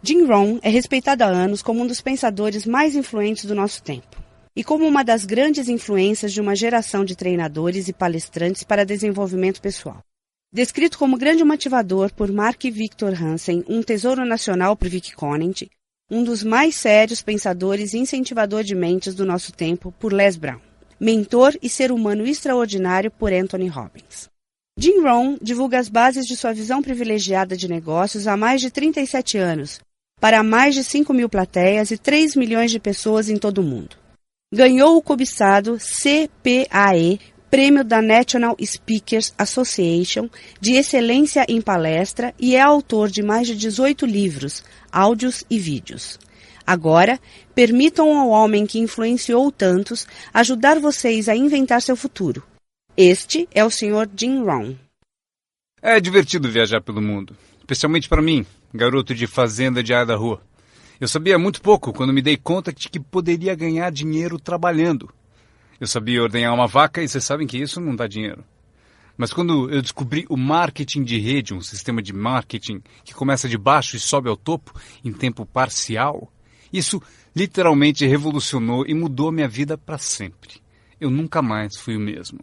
Jim Rohn é respeitado há anos como um dos pensadores mais influentes do nosso tempo e como uma das grandes influências de uma geração de treinadores e palestrantes para desenvolvimento pessoal. Descrito como grande motivador por Mark Victor Hansen, um tesouro nacional por Vic Conant, um dos mais sérios pensadores e incentivador de mentes do nosso tempo por Les Brown, mentor e ser humano extraordinário por Anthony Robbins. Jim Rohn divulga as bases de sua visão privilegiada de negócios há mais de 37 anos, para mais de 5.000 plateias e 3 milhões de pessoas em todo o mundo. Ganhou o cobiçado CPAE, Prêmio da National Speakers Association de Excelência em Palestra e é autor de mais de 18 livros, áudios e vídeos. Agora, permitam ao homem que influenciou tantos ajudar vocês a inventar seu futuro. Este é o Sr. Jim Rohn. É divertido viajar pelo mundo, especialmente para mim, garoto de fazenda de Idaho. Eu sabia muito pouco quando me dei conta de que poderia ganhar dinheiro trabalhando. Eu sabia ordenhar uma vaca e vocês sabem que isso não dá dinheiro. Mas quando eu descobri o marketing de rede, um sistema de marketing que começa de baixo e sobe ao topo em tempo parcial, isso literalmente revolucionou e mudou minha vida para sempre. Eu nunca mais fui o mesmo.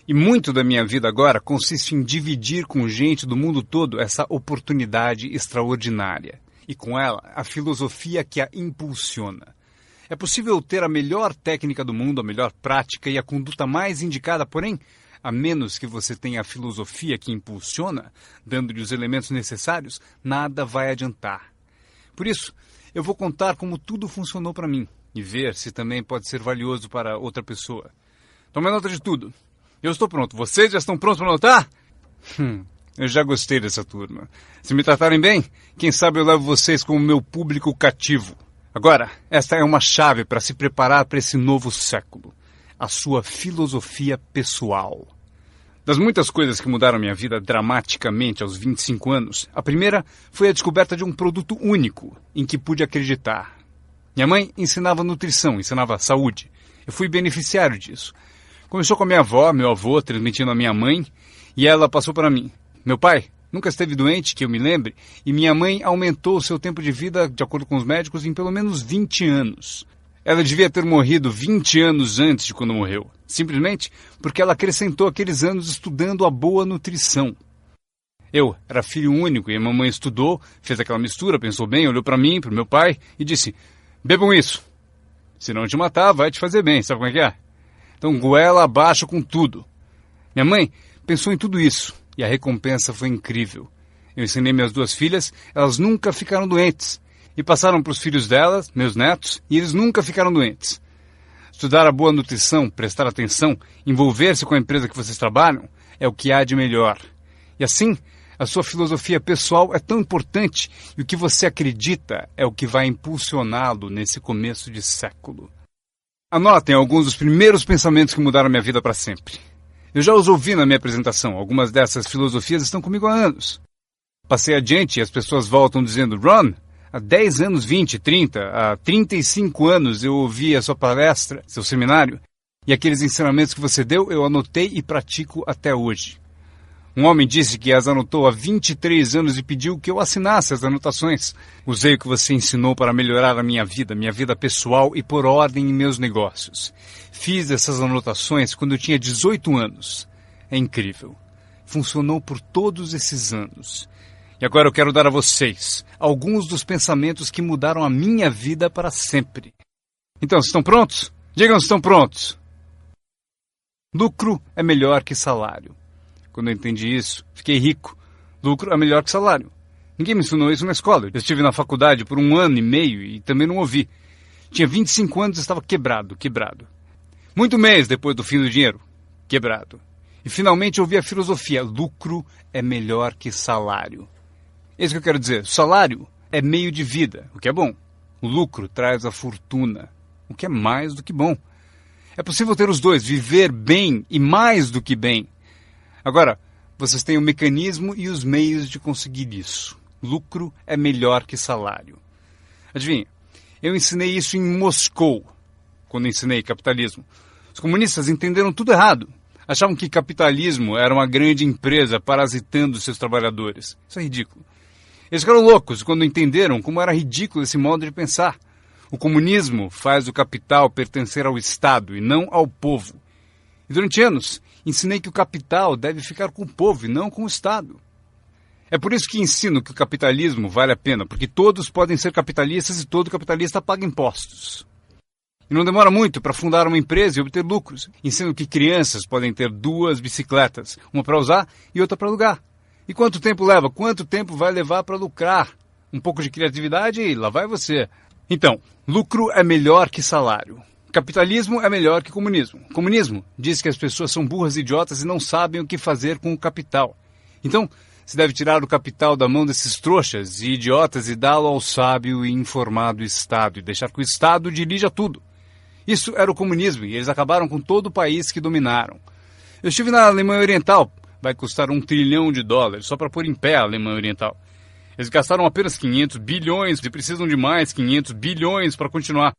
E muito da minha vida agora consiste em dividir com gente do mundo todo essa oportunidade extraordinária. E com ela, a filosofia que a impulsiona. É possível ter a melhor técnica do mundo, a melhor prática e a conduta mais indicada, porém, a menos que você tenha a filosofia que impulsiona, dando-lhe os elementos necessários, nada vai adiantar. Por isso, eu vou contar como tudo funcionou para mim e ver se também pode ser valioso para outra pessoa. Tome nota de tudo. Eu estou pronto. Vocês já estão prontos para anotar? Eu já gostei dessa turma. Se me tratarem bem, quem sabe eu levo vocês como meu público cativo. Agora, esta é uma chave para se preparar para esse novo século. A sua filosofia pessoal. Das muitas coisas que mudaram minha vida dramaticamente aos 25 anos, a primeira foi a descoberta de um produto único em que pude acreditar. Minha mãe ensinava nutrição, ensinava saúde. Eu fui beneficiário disso. Começou com a minha avó, meu avô, transmitindo a minha mãe, e ela passou para mim. Meu pai nunca esteve doente, que eu me lembre, e minha mãe aumentou o seu tempo de vida, de acordo com os médicos, em pelo menos 20 anos. Ela devia ter morrido 20 anos antes de quando morreu, simplesmente porque ela acrescentou aqueles anos estudando a boa nutrição. Eu era filho único e a mamãe estudou, fez aquela mistura, pensou bem, olhou para mim, para o meu pai e disse: bebam isso. Se não te matar, vai te fazer bem, sabe como é que é? Então goela abaixo com tudo. Minha mãe pensou em tudo isso e a recompensa foi incrível. Eu ensinei minhas duas filhas, elas nunca ficaram doentes. E passaram para os filhos delas, meus netos, e eles nunca ficaram doentes. Estudar a boa nutrição, prestar atenção, envolver-se com a empresa que vocês trabalham, é o que há de melhor. E assim, a sua filosofia pessoal é tão importante e o que você acredita é o que vai impulsioná-lo nesse começo de século. Anotem alguns dos primeiros pensamentos que mudaram minha vida para sempre. Eu já os ouvi na minha apresentação, algumas dessas filosofias estão comigo há anos. Passei adiante e as pessoas voltam dizendo: Ron, há 10 anos, 20, 30, há 35 anos eu ouvi a sua palestra, seu seminário, e aqueles ensinamentos que você deu eu anotei e pratico até hoje. Um homem disse que as anotou há 23 anos e pediu que eu assinasse as anotações. Usei o que você ensinou para melhorar a minha vida pessoal e pôr ordem em meus negócios. Fiz essas anotações quando eu tinha 18 anos. É incrível. Funcionou por todos esses anos. E agora eu quero dar a vocês alguns dos pensamentos que mudaram a minha vida para sempre. Então, estão prontos? Digam se estão prontos. Lucro é melhor que salário. Quando eu entendi isso, fiquei rico. Lucro é melhor que salário. Ninguém me ensinou isso na escola. Eu estive na faculdade por 1 ano e meio e também não ouvi. Tinha 25 anos e estava quebrado. Muito mês depois do fim do dinheiro. Quebrado. E finalmente ouvi a filosofia. Lucro é melhor que salário. É isso que eu quero dizer. Salário é meio de vida, o que é bom. O lucro traz a fortuna, o que é mais do que bom. É possível ter os dois, viver bem e mais do que bem. Agora, vocês têm o mecanismo e os meios de conseguir isso. Lucro é melhor que salário. Adivinha, eu ensinei isso em Moscou, quando ensinei capitalismo. Os comunistas entenderam tudo errado. Achavam que capitalismo era uma grande empresa parasitando seus trabalhadores. Isso é ridículo. Eles ficaram loucos quando entenderam como era ridículo esse modo de pensar. O comunismo faz o capital pertencer ao Estado e não ao povo. E durante anos, ensinei que o capital deve ficar com o povo e não com o Estado. É por isso que ensino que o capitalismo vale a pena, porque todos podem ser capitalistas e todo capitalista paga impostos. E não demora muito para fundar uma empresa e obter lucros. Ensino que crianças podem ter 2 bicicletas, uma para usar e outra para alugar. E quanto tempo leva? Quanto tempo vai levar para lucrar? Um pouco de criatividade e lá vai você. Então, lucro é melhor que salário. Capitalismo é melhor que comunismo. Comunismo diz que as pessoas são burras e idiotas e não sabem o que fazer com o capital. Então, se deve tirar o capital da mão desses trouxas e idiotas e dá-lo ao sábio e informado Estado e deixar que o Estado dirija tudo. Isso era o comunismo e eles acabaram com todo o país que dominaram. Eu estive na Alemanha Oriental. Vai custar $1 trilhão só para pôr em pé a Alemanha Oriental. Eles gastaram apenas 500 bilhões e precisam de mais 500 bilhões para continuar.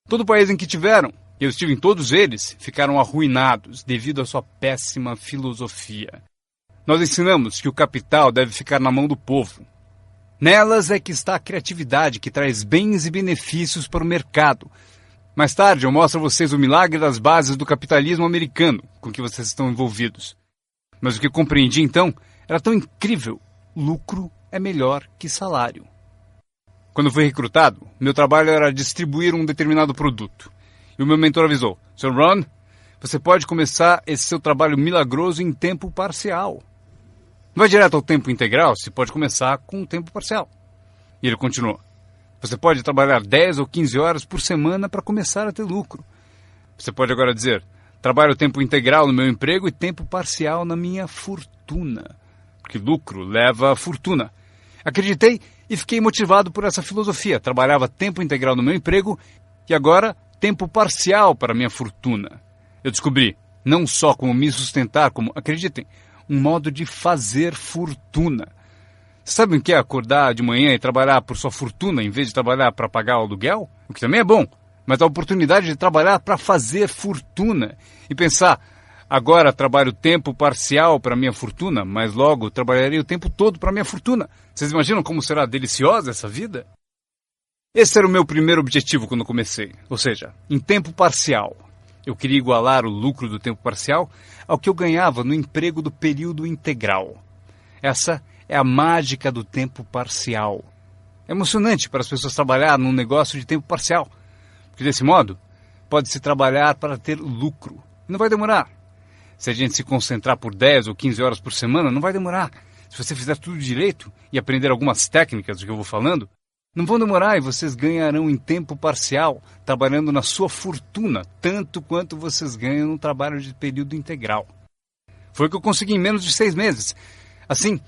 Todo o país em que tiveram, eu estive em todos eles, ficaram arruinados devido à sua péssima filosofia. Nós ensinamos que o capital deve ficar na mão do povo. Nelas é que está a criatividade que traz bens e benefícios para o mercado. Mais tarde eu mostro a vocês o milagre das bases do capitalismo americano com que vocês estão envolvidos. Mas o que eu compreendi então era tão incrível. Lucro é melhor que salário. Quando fui recrutado, meu trabalho era distribuir um determinado produto. E o meu mentor avisou: Sr. Ron, você pode começar esse seu trabalho milagroso em tempo parcial. Não vai direto ao tempo integral, você pode começar com um tempo parcial. E ele continuou: você pode trabalhar 10 ou 15 horas por semana para começar a ter lucro. Você pode agora dizer: trabalho tempo integral no meu emprego e tempo parcial na minha fortuna. Porque lucro leva a fortuna. Acreditei e fiquei motivado por essa filosofia. Trabalhava tempo integral no meu emprego e agora tempo parcial para a minha fortuna. Eu descobri não só como me sustentar, como, acreditem, um modo de fazer fortuna. Sabem o que é acordar de manhã e trabalhar por sua fortuna em vez de trabalhar para pagar o aluguel? O que também é bom, mas a oportunidade de trabalhar para fazer fortuna e pensar: agora trabalho tempo parcial para minha fortuna, mas logo trabalharei o tempo todo para minha fortuna. Vocês imaginam como será deliciosa essa vida? Esse era o meu primeiro objetivo quando comecei, ou seja, em tempo parcial. Eu queria igualar o lucro do tempo parcial ao que eu ganhava no emprego do período integral. Essa é a mágica do tempo parcial. É emocionante para as pessoas trabalhar num negócio de tempo parcial, porque desse modo pode-se trabalhar para ter lucro. E não vai demorar. Se a gente se concentrar por 10 ou 15 horas por semana, não vai demorar. Se você fizer tudo direito e aprender algumas técnicas do que eu vou falando, não vão demorar e vocês ganharão em tempo parcial, trabalhando na sua fortuna, tanto quanto vocês ganham no trabalho de período integral. Foi o que eu consegui em menos de 6 meses. Assim,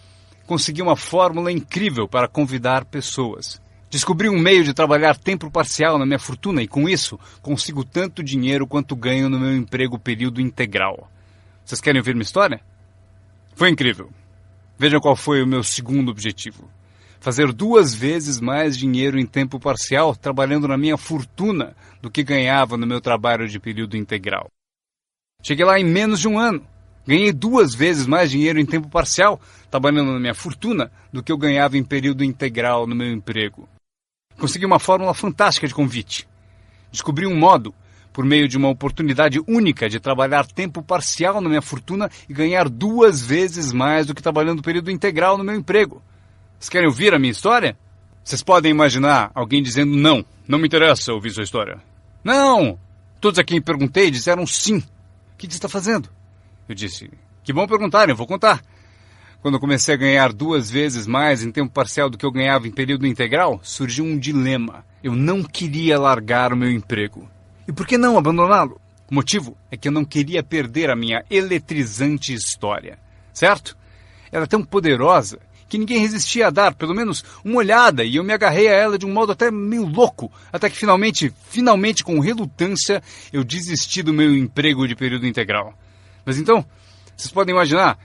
consegui uma fórmula incrível para convidar pessoas. Descobri um meio de trabalhar tempo parcial na minha fortuna e, com isso, consigo tanto dinheiro quanto ganho no meu emprego período integral. Vocês querem ouvir minha história? Foi incrível. Vejam qual foi o meu segundo objetivo. Fazer 2 vezes mais dinheiro em tempo parcial trabalhando na minha fortuna do que ganhava no meu trabalho de período integral. Cheguei lá em menos de um ano. Ganhei 2 vezes mais dinheiro em tempo parcial trabalhando na minha fortuna do que eu ganhava em período integral no meu emprego. Consegui uma fórmula fantástica de convite. Descobri um modo, por meio de uma oportunidade única de trabalhar tempo parcial na minha fortuna e ganhar 2 vezes mais do que trabalhando período integral no meu emprego. Vocês querem ouvir a minha história? Vocês podem imaginar alguém dizendo: não, não me interessa ouvir sua história. Não! Todos a quem perguntei disseram sim. O que você está fazendo? Eu disse: que bom perguntarem, eu vou contar. Quando eu comecei a ganhar 2 vezes mais em tempo parcial do que eu ganhava em período integral, surgiu um dilema. Eu não queria largar o meu emprego. E por que não abandoná-lo? O motivo é que eu não queria perder a minha eletrizante história. Certo? Ela é tão poderosa que ninguém resistia a dar pelo menos uma olhada, e eu me agarrei a ela de um modo até meio louco, até que finalmente com relutância, eu desisti do meu emprego de período integral. Mas então, vocês podem imaginar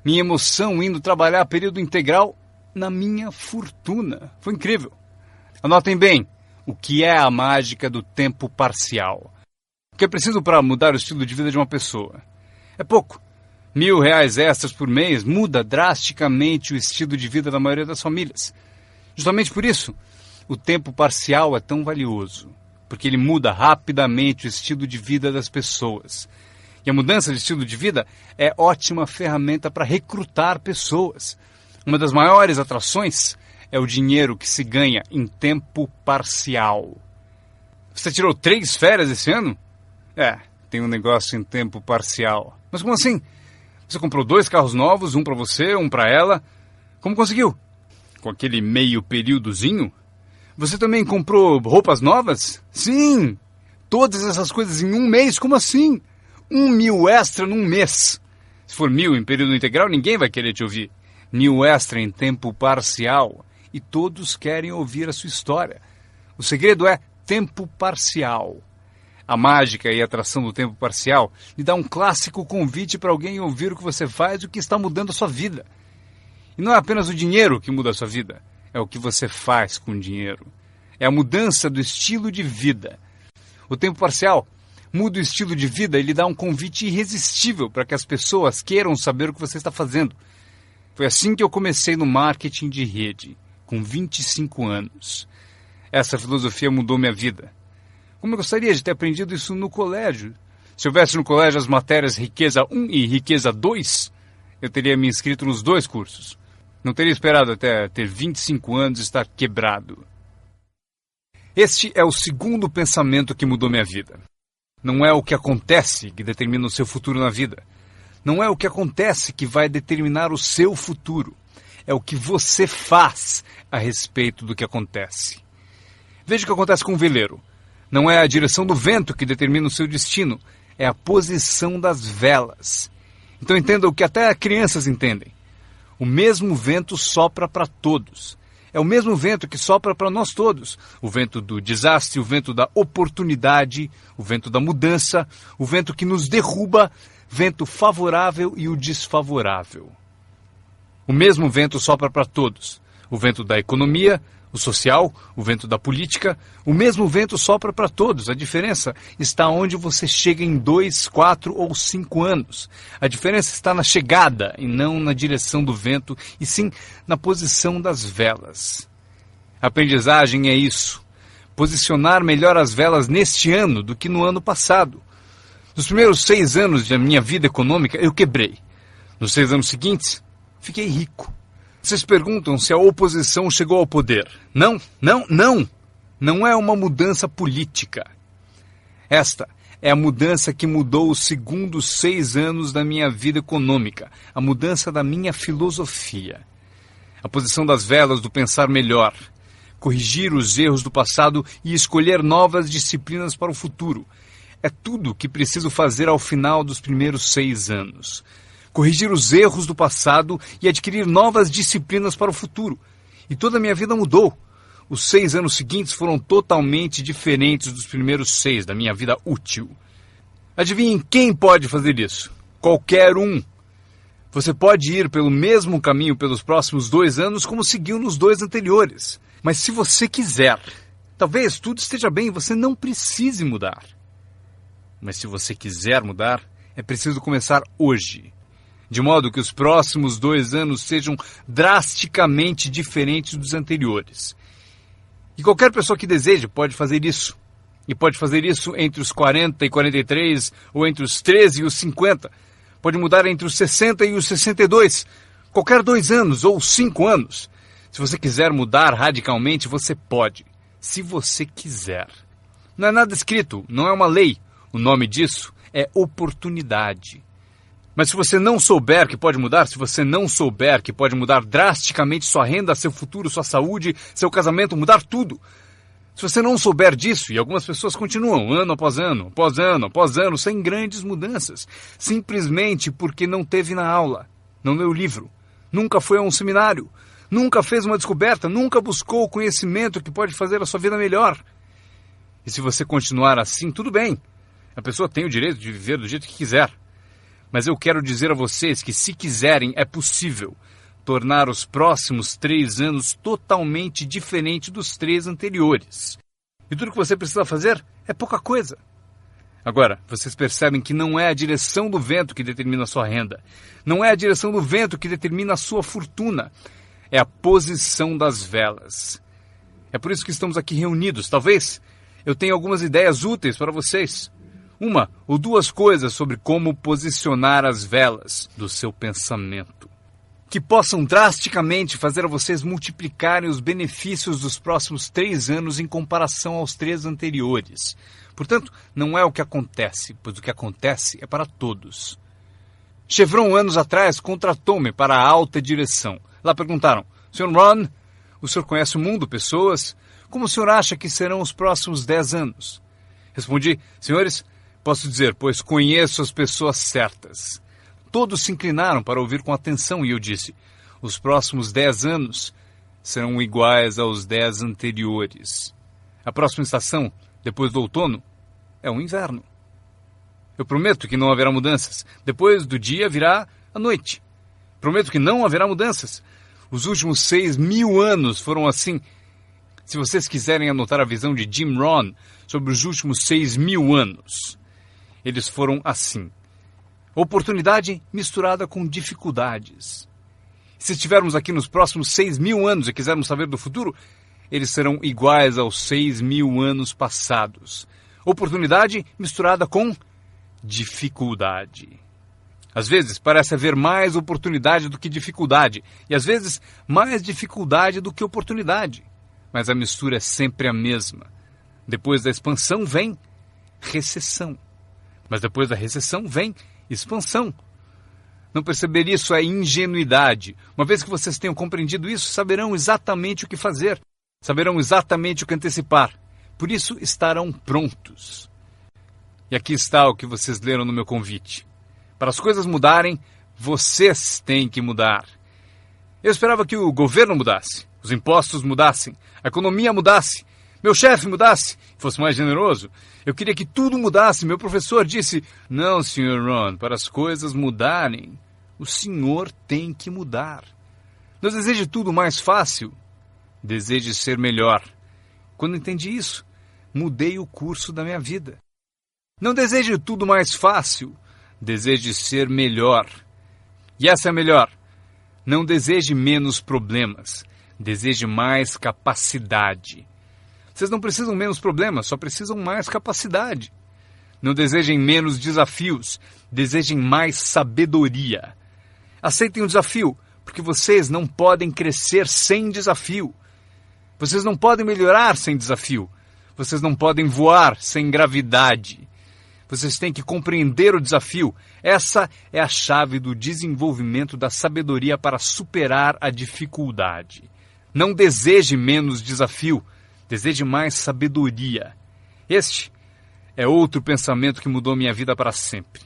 minha emoção indo trabalhar período integral na minha fortuna. Foi incrível. Anotem bem o que é a mágica do tempo parcial. O que é preciso para mudar o estilo de vida de uma pessoa? É pouco. R$1.000 extras por mês muda drasticamente o estilo de vida da maioria das famílias. Justamente por isso, o tempo parcial é tão valioso, porque ele muda rapidamente o estilo de vida das pessoas. E a mudança de estilo de vida é ótima ferramenta para recrutar pessoas. Uma das maiores atrações é o dinheiro que se ganha em tempo parcial. Você tirou 3 férias esse ano? Tem um negócio em tempo parcial. Mas como assim? Você comprou 2 carros novos, um para você, um para ela. Como conseguiu? Com aquele meio períodozinho? Você também comprou roupas novas? Sim! Todas essas coisas em um mês? Como assim? 1.000 extra num mês. Se for 1.000 em período integral, ninguém vai querer te ouvir. 1.000 extra em tempo parcial. E todos querem ouvir a sua história. O segredo é tempo parcial. A mágica e a atração do tempo parcial lhe dá um clássico convite para alguém ouvir o que você faz e o que está mudando a sua vida. E não é apenas o dinheiro que muda a sua vida, é o que você faz com o dinheiro. É a mudança do estilo de vida. O tempo parcial muda o estilo de vida e lhe dá um convite irresistível para que as pessoas queiram saber o que você está fazendo. Foi assim que eu comecei no marketing de rede, com 25 anos. Essa filosofia mudou minha vida. Como eu gostaria de ter aprendido isso no colégio. Se houvesse no colégio as matérias Riqueza 1 e Riqueza 2, eu teria me inscrito nos 2 cursos. Não teria esperado até ter 25 anos e estar quebrado. Este é o segundo pensamento que mudou minha vida. Não é o que acontece que determina o seu futuro na vida. Não é o que acontece que vai determinar o seu futuro. É o que você faz a respeito do que acontece. Veja o que acontece com um veleiro. Não é a direção do vento que determina o seu destino. É a posição das velas. Então entenda o que até crianças entendem. O mesmo vento sopra para todos. É o mesmo vento que sopra para nós todos. O vento do desastre, o vento da oportunidade, o vento da mudança, o vento que nos derruba, vento favorável e o desfavorável. O mesmo vento sopra para todos. O vento da economia, o social, o vento da política, o mesmo vento sopra para todos. A diferença está onde você chega em 2, 4 ou 5 anos. A diferença está na chegada e não na direção do vento, e sim na posição das velas. A aprendizagem é isso. Posicionar melhor as velas neste ano do que no ano passado. Nos primeiros 6 anos da minha vida econômica, eu quebrei. Nos 6 anos seguintes, fiquei rico. Vocês perguntam se a oposição chegou ao poder. Não. Não é uma mudança política. Esta é a mudança que mudou os segundos 6 anos da minha vida econômica. A mudança da minha filosofia. A posição das velas do pensar melhor. Corrigir os erros do passado e escolher novas disciplinas para o futuro. É tudo o que preciso fazer ao final dos primeiros 6 anos. Corrigir os erros do passado e adquirir novas disciplinas para o futuro. E toda a minha vida mudou. Os 6 anos seguintes foram totalmente diferentes dos primeiros 6 da minha vida útil. Adivinhem quem pode fazer isso? Qualquer um. Você pode ir pelo mesmo caminho pelos próximos 2 anos como seguiu nos 2 anteriores. Mas se você quiser, talvez tudo esteja bem e você não precise mudar. Mas se você quiser mudar, é preciso começar hoje. De modo que os próximos 2 anos sejam drasticamente diferentes dos anteriores. E qualquer pessoa que deseje pode fazer isso. E pode fazer isso entre os 40 e 43, ou entre os 13 e os 50. Pode mudar entre os 60 e os 62. Qualquer 2 anos ou 5 anos. Se você quiser mudar radicalmente, você pode. Se você quiser. Não é nada escrito, não é uma lei. O nome disso é oportunidade. Mas se você não souber que pode mudar, se você não souber que pode mudar drasticamente sua renda, seu futuro, sua saúde, seu casamento, mudar tudo. Se você não souber disso, e algumas pessoas continuam ano após ano, após ano, após ano, sem grandes mudanças, simplesmente porque não teve na aula, não leu o livro, nunca foi a um seminário, nunca fez uma descoberta, nunca buscou o conhecimento que pode fazer a sua vida melhor. E se você continuar assim, tudo bem. A pessoa tem o direito de viver do jeito que quiser. Mas eu quero dizer a vocês que, se quiserem, é possível tornar os próximos 3 anos totalmente diferentes dos 3 anteriores. E tudo que você precisa fazer é pouca coisa. Agora, vocês percebem que não é a direção do vento que determina a sua renda. Não é a direção do vento que determina a sua fortuna. é a posição das velas. É por isso que estamos aqui reunidos. Talvez eu tenha algumas ideias úteis para vocês. Uma ou duas coisas sobre como posicionar as velas do seu pensamento, que possam drasticamente fazer a vocês multiplicarem os benefícios dos próximos 3 anos em comparação aos 3 anteriores. Portanto, não é o que acontece, pois o que acontece é para todos. Chevron, anos atrás, contratou-me para a alta direção. Lá perguntaram: Sr. Ron, o senhor conhece o mundo, pessoas? Como o senhor acha que serão os próximos 10 anos? Respondi: senhores, posso dizer, pois conheço as pessoas certas. Todos se inclinaram para ouvir com atenção e eu disse: os próximos 10 anos serão iguais aos 10 anteriores. A próxima estação, depois do outono, é o inverno. Eu prometo que não haverá mudanças. Depois do dia virá a noite. Prometo que não haverá mudanças. Os últimos 6.000 anos foram assim. Se vocês quiserem anotar a visão de Jim Rohn sobre os últimos 6.000 anos, eles foram assim. Oportunidade misturada com dificuldades. Se estivermos aqui nos próximos 6.000 anos e quisermos saber do futuro, eles serão iguais aos 6.000 anos passados. Oportunidade misturada com dificuldade. Às vezes parece haver mais oportunidade do que dificuldade, e às vezes mais dificuldade do que oportunidade. Mas a mistura é sempre a mesma. Depois da expansão vem recessão. Mas depois da recessão vem expansão. Não perceber isso é ingenuidade. Uma vez que vocês tenham compreendido isso, saberão exatamente o que fazer. Saberão exatamente o que antecipar. Por isso estarão prontos. E aqui está o que vocês leram no meu convite. Para as coisas mudarem, vocês têm que mudar. Eu esperava que o governo mudasse, os impostos mudassem, a economia mudasse, meu chefe mudasse, fosse mais generoso. Eu queria que tudo mudasse. Meu professor disse: não, Sr. Ron, para as coisas mudarem, o senhor tem que mudar. Não deseje tudo mais fácil, deseje ser melhor. Quando entendi isso, mudei o curso da minha vida. Não deseje tudo mais fácil, deseje ser melhor. E essa é a melhor. Não deseje menos problemas, deseje mais capacidade. Vocês não precisam menos problemas, só precisam mais capacidade. Não desejem menos desafios, desejem mais sabedoria. Aceitem o desafio, porque vocês não podem crescer sem desafio. Vocês não podem melhorar sem desafio. Vocês não podem voar sem gravidade. Vocês têm que compreender o desafio. Essa é a chave do desenvolvimento da sabedoria para superar a dificuldade. Não deseje menos desafio, deseje mais sabedoria. Este é outro pensamento que mudou minha vida para sempre.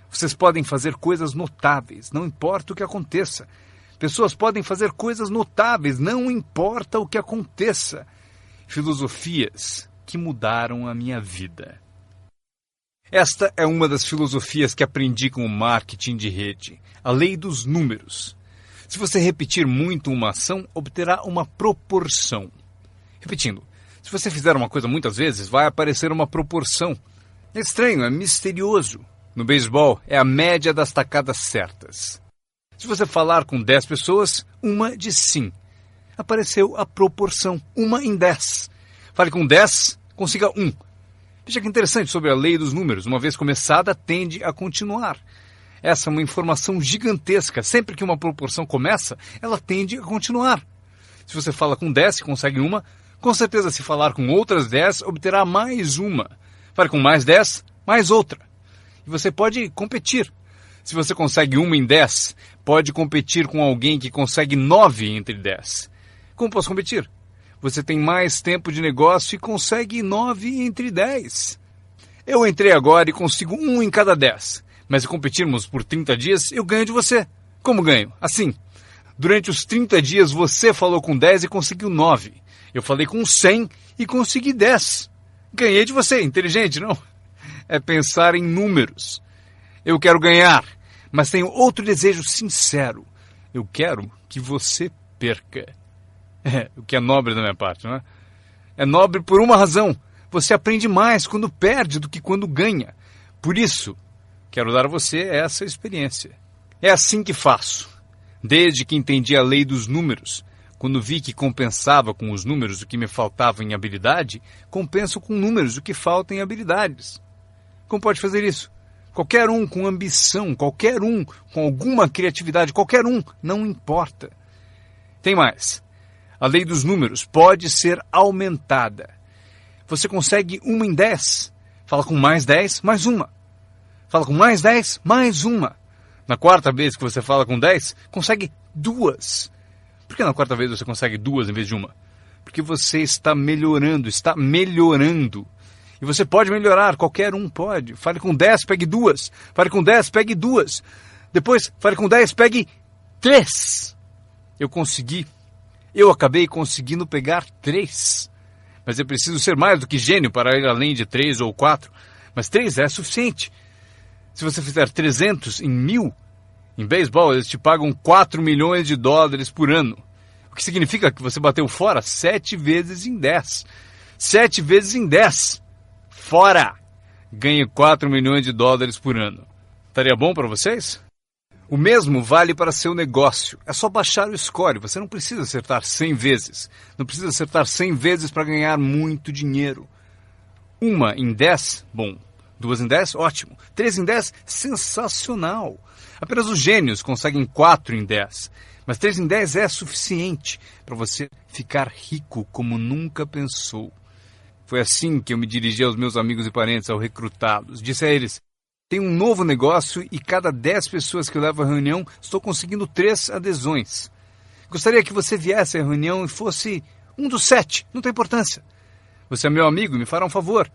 Vocês podem fazer coisas notáveis, não importa o que aconteça. Pessoas podem fazer coisas notáveis, não importa o que aconteça. Filosofias que mudaram a minha vida. Esta é uma das filosofias que aprendi com o marketing de rede, a lei dos números. Se você repetir muito uma ação, obterá uma proporção. Repetindo, se você fizer uma coisa muitas vezes, vai aparecer uma proporção. É estranho, é misterioso. No beisebol, é a média das tacadas certas. Se você falar com 10 pessoas, uma diz sim. Apareceu a proporção, 1 em 10. Fale com 10, consiga 1. Veja que interessante sobre a lei dos números. Uma vez começada, tende a continuar. Essa é uma informação gigantesca. Sempre que uma proporção começa, ela tende a continuar. Se você fala com 10 e consegue uma, com certeza se falar com outras 10, obterá mais uma. Fale com mais 10, mais outra. E você pode competir. Se você consegue 1 em 10, pode competir com alguém que consegue 9 entre 10. Como posso competir? Você tem mais tempo de negócio e consegue 9 entre 10. Eu entrei agora e consigo 1 em cada 10. Mas se competirmos por 30 dias, eu ganho de você. Como ganho? Assim. Durante os 30 dias você falou com 10 e conseguiu 9. Eu falei com 100 e consegui 10. Ganhei de você. Inteligente, não? É pensar em números. Eu quero ganhar, mas tenho outro desejo sincero. Eu quero que você perca. O que é nobre da minha parte, não é? É nobre por uma razão. Você aprende mais quando perde do que quando ganha. Por isso, quero dar a você essa experiência. É assim que faço. Desde que entendi a lei dos números, Quando vi que compensava com os números o que me faltava em habilidade, compenso com números o que falta em habilidades. Como pode fazer isso? Qualquer um com ambição, qualquer um com alguma criatividade, qualquer um, não importa. Tem mais. A lei dos números pode ser aumentada. Você consegue 1 em 10. Fala com mais 10, mais uma. Fala com mais 10, mais uma. Na quarta vez que você fala com 10, consegue 2. Por que na quarta vez você consegue 2 em vez de uma? Porque você está melhorando, está melhorando. E você pode melhorar, qualquer um pode. Fale com 10, pegue 2. Fale com 10, pegue 2. Depois, fale com 10, pegue 3. Eu consegui. Eu acabei conseguindo pegar 3. Mas eu preciso ser mais do que gênio para ir além de 3 ou 4. Mas 3 é suficiente. Se você fizer 300 em 1000, em beisebol eles te pagam 4 milhões de dólares por ano. O que significa que você bateu fora 7 vezes em 10. 7 vezes em 10. Fora! Ganhe 4 milhões de dólares por ano. Estaria bom para vocês? O mesmo vale para seu negócio. É só baixar o score. Você não precisa acertar 100 vezes. Não precisa acertar 100 vezes para ganhar muito dinheiro. 1 em 10, bom. 2 em 10, ótimo. 3 em 10, sensacional. Apenas os gênios conseguem 4 em 10. Mas 3 em 10 é suficiente para você ficar rico como nunca pensou. Foi assim que eu me dirigi aos meus amigos e parentes ao recrutá-los. Disse a eles: tem um novo negócio e cada 10 pessoas que eu levo à reunião, estou conseguindo 3 adesões. Gostaria que você viesse à reunião e fosse um dos 7. Não tem importância. Você é meu amigo e me fará um favor.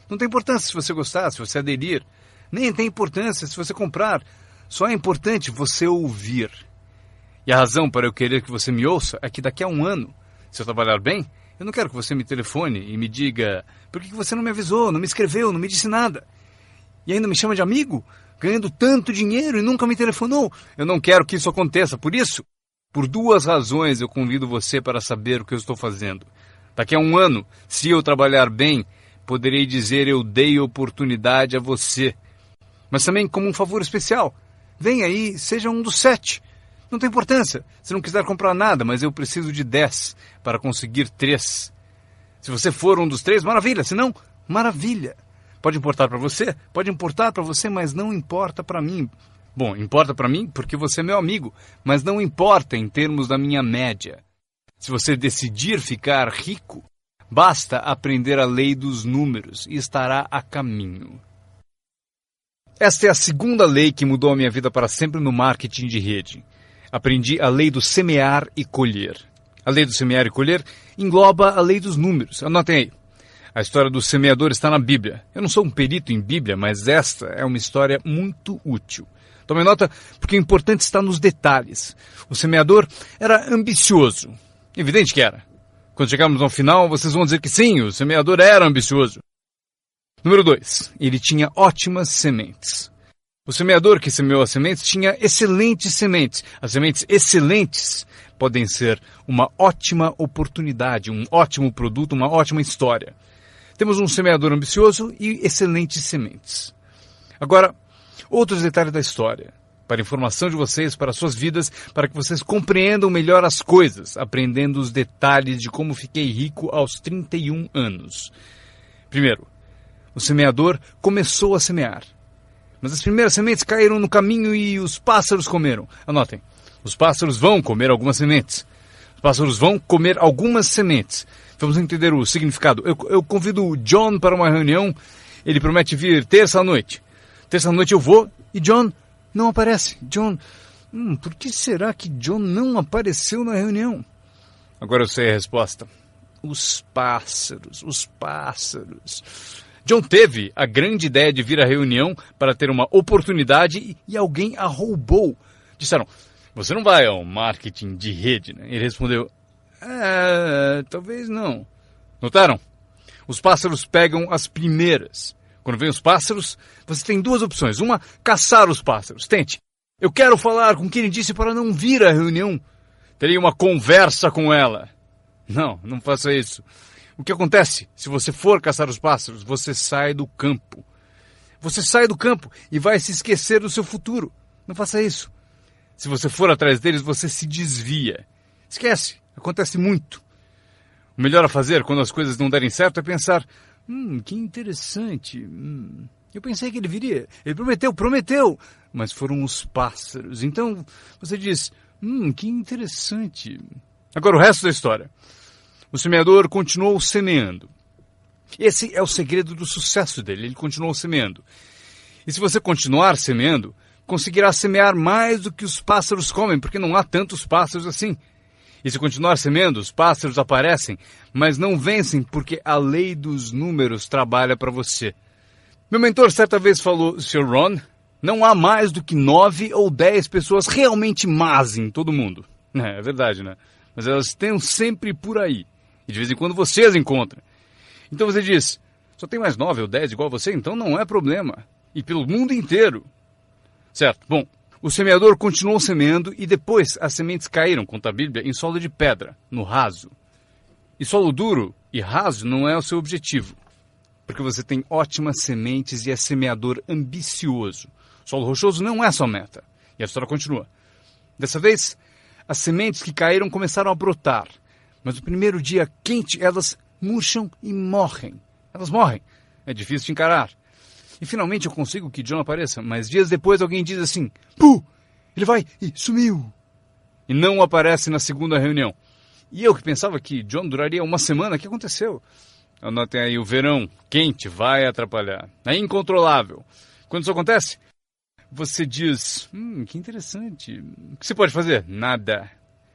Não tem importância se você gostar, se você aderir. Nem tem importância se você comprar. Só é importante você ouvir. E a razão para eu querer que você me ouça é que daqui a 1 ano, se eu trabalhar bem, eu não quero que você me telefone e me diga: por que você não me avisou, não me escreveu, não me disse nada? E ainda me chama de amigo, ganhando tanto dinheiro e nunca me telefonou. Eu não quero que isso aconteça. Por isso, por 2 razões eu convido você para saber o que eu estou fazendo. Daqui a 1 ano, se eu trabalhar bem, poderei dizer: eu dei oportunidade a você. Mas também como um favor especial. Venha aí, seja um dos 7. Não tem importância se não quiser comprar nada, mas eu preciso de 10 para conseguir 3. Se você for um dos 3, maravilha. Se não, maravilha. Pode importar para você? Pode importar para você, mas não importa para mim. Bom, importa para mim porque você é meu amigo, mas não importa em termos da minha média. Se você decidir ficar rico, basta aprender a lei dos números e estará a caminho. Esta é a segunda lei que mudou a minha vida para sempre no marketing de rede. Aprendi a lei do semear e colher. A lei do semear e colher engloba a lei dos números. Anotem aí. A história do semeador está na Bíblia. Eu não sou um perito em Bíblia, mas esta é uma história muito útil. Tome nota, porque o importante está nos detalhes. O semeador era ambicioso. Evidente que era. Quando chegarmos ao final, vocês vão dizer que sim, o semeador era ambicioso. Número 2. Ele tinha ótimas sementes. O semeador que semeou as sementes tinha excelentes sementes. As sementes excelentes podem ser uma ótima oportunidade, um ótimo produto, uma ótima história. Temos um semeador ambicioso e excelentes sementes. Agora, outros detalhes da história. Para informação de vocês, para suas vidas, para que vocês compreendam melhor as coisas, aprendendo os detalhes de como fiquei rico aos 31 anos. Primeiro, o semeador começou a semear. Mas as primeiras sementes caíram no caminho e os pássaros comeram. Anotem, os pássaros vão comer algumas sementes. Os pássaros vão comer algumas sementes. Vamos entender o significado. Eu convido o John para uma reunião. Ele promete vir terça à noite. Terça à noite eu vou e John não aparece. John, por que será que John não apareceu na reunião? Agora eu sei a resposta. Os pássaros, os pássaros. John teve a grande ideia de vir à reunião para ter uma oportunidade e alguém a roubou. Disseram: você não vai ao marketing de rede, né? Ele respondeu: talvez não. Notaram? Os pássaros pegam as primeiras. Quando vem os pássaros, você tem 2 opções. Uma, caçar os pássaros. Tente. Eu quero falar com quem disse para não vir à reunião. Terei uma conversa com ela. Não, não faça isso. O que acontece? Se você for caçar os pássaros, você sai do campo. Você sai do campo e vai se esquecer do seu futuro. Não faça isso. Se você for atrás deles, você se desvia. Esquece. Acontece muito. O melhor a fazer quando as coisas não derem certo é pensar, que interessante. Eu pensei que ele viria. Ele prometeu. Mas foram os pássaros. Então você diz, que interessante. Agora o resto da história. O semeador continuou semeando. Esse é o segredo do sucesso dele. Ele continuou semeando. E se você continuar semeando, conseguirá semear mais do que os pássaros comem, porque não há tantos pássaros assim. E se continuar semeando, os pássaros aparecem, mas não vencem porque a lei dos números trabalha para você. Meu mentor certa vez falou, Sr. Ron, não há mais do que 9 ou 10 pessoas realmente más em todo mundo. É verdade, né? Mas elas estão sempre por aí. E de vez em quando você as encontra. Então você diz, só tem mais 9 ou 10 igual a você, então não é problema. E pelo mundo inteiro. Certo, bom, o semeador continuou semeando e depois as sementes caíram, conta a Bíblia, em solo de pedra, no raso. E solo duro e raso não é o seu objetivo. Porque você tem ótimas sementes e é semeador ambicioso. Solo rochoso não é sua meta. E a história continua. Dessa vez, as sementes que caíram começaram a brotar. Mas no primeiro dia quente, elas murcham e morrem. Elas morrem. É difícil de encarar. E finalmente eu consigo que John apareça, mas dias depois alguém diz assim, Puh! Ele vai e sumiu. E não aparece na segunda reunião. E eu que pensava que John duraria uma semana, o que aconteceu? Anotem aí, o verão quente vai atrapalhar. É incontrolável. Quando isso acontece, você diz, que interessante. O que você pode fazer? Nada.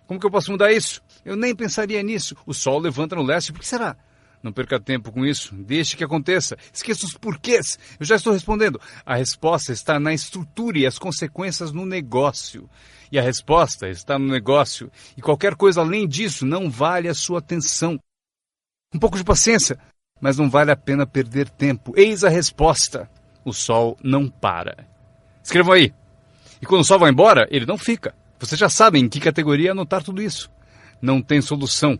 Como que eu posso mudar isso? Eu nem pensaria nisso. O sol levanta no leste, por que será? Não perca tempo com isso. Deixe que aconteça. Esqueça os porquês. Eu já estou respondendo. A resposta está na estrutura e as consequências no negócio. E a resposta está no negócio. E qualquer coisa além disso não vale a sua atenção. Um pouco de paciência, mas não vale a pena perder tempo. Eis a resposta. O sol não para. Escrevam aí. E quando o sol vai embora, ele não fica. Vocês já sabem em que categoria anotar tudo isso. Não tem solução.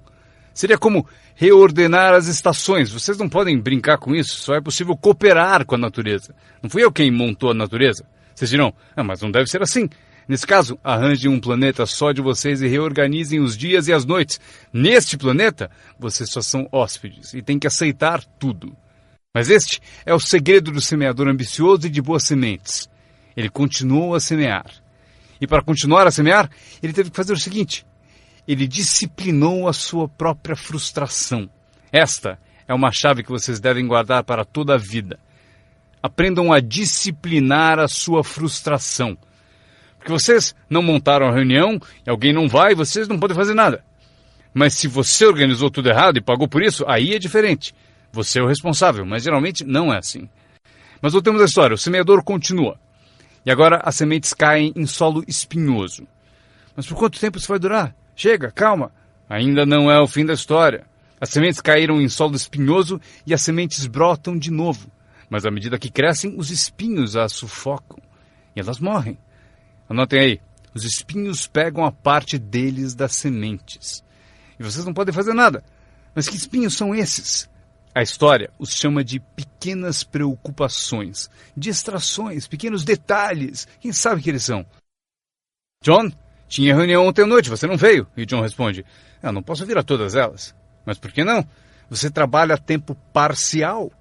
Seria como reordenar as estações. Vocês não podem brincar com isso. Só é possível cooperar com a natureza. Não fui eu quem montou a natureza. Vocês dirão, mas não deve ser assim. Nesse caso, arranjem um planeta só de vocês e reorganizem os dias e as noites. Neste planeta, vocês só são hóspedes e têm que aceitar tudo. Mas este é o segredo do semeador ambicioso e de boas sementes. Ele continuou a semear. E para continuar a semear, ele teve que fazer o seguinte. Ele disciplinou a sua própria frustração. Esta é uma chave que vocês devem guardar para toda a vida. Aprendam a disciplinar a sua frustração. Porque vocês não montaram a reunião, e alguém não vai, vocês não podem fazer nada. Mas se você organizou tudo errado e pagou por isso, aí é diferente. Você é o responsável, mas geralmente não é assim. Mas voltemos à história, o semeador continua. E agora as sementes caem em solo espinhoso. Mas por quanto tempo isso vai durar? Chega, calma. Ainda não é o fim da história. As sementes caíram em solo espinhoso e as sementes brotam de novo. Mas à medida que crescem, os espinhos as sufocam. E elas morrem. Anotem aí. Os espinhos pegam a parte deles das sementes. E vocês não podem fazer nada. Mas que espinhos são esses? A história os chama de pequenas preocupações, distrações, pequenos detalhes. Quem sabe que eles são? John, tinha reunião ontem à noite, você não veio. E John responde, não posso vir a todas elas. Mas por que não? Você trabalha a tempo parcial.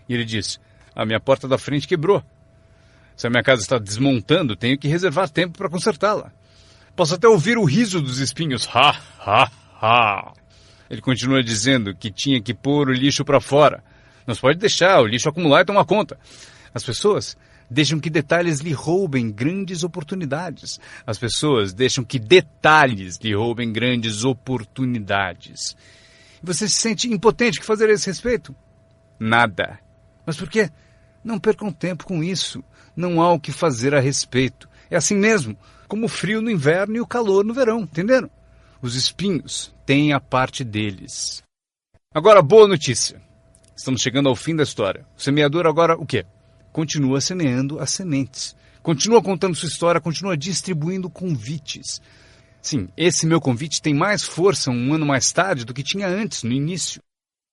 E ele diz, a minha porta da frente quebrou. Se a minha casa está desmontando, tenho que reservar tempo para consertá-la. Posso até ouvir o riso dos espinhos. Ha, ha, ha. Ele continua dizendo que tinha que pôr o lixo para fora. Não se pode deixar o lixo acumular e tomar conta. As pessoas deixam que detalhes lhe roubem grandes oportunidades. As pessoas deixam que detalhes lhe roubem grandes oportunidades. E você se sente impotente. O que fazer a esse respeito? Nada. Mas por quê? Não percam tempo com isso. Não há o que fazer a respeito. É assim mesmo, como o frio no inverno e o calor no verão, entenderam? Os espinhos têm a parte deles. Agora, boa notícia. Estamos chegando ao fim da história. O semeador agora, o quê? Continua semeando as sementes. Continua contando sua história, continua distribuindo convites. Sim, esse meu convite tem mais força um ano mais tarde do que tinha antes, no início.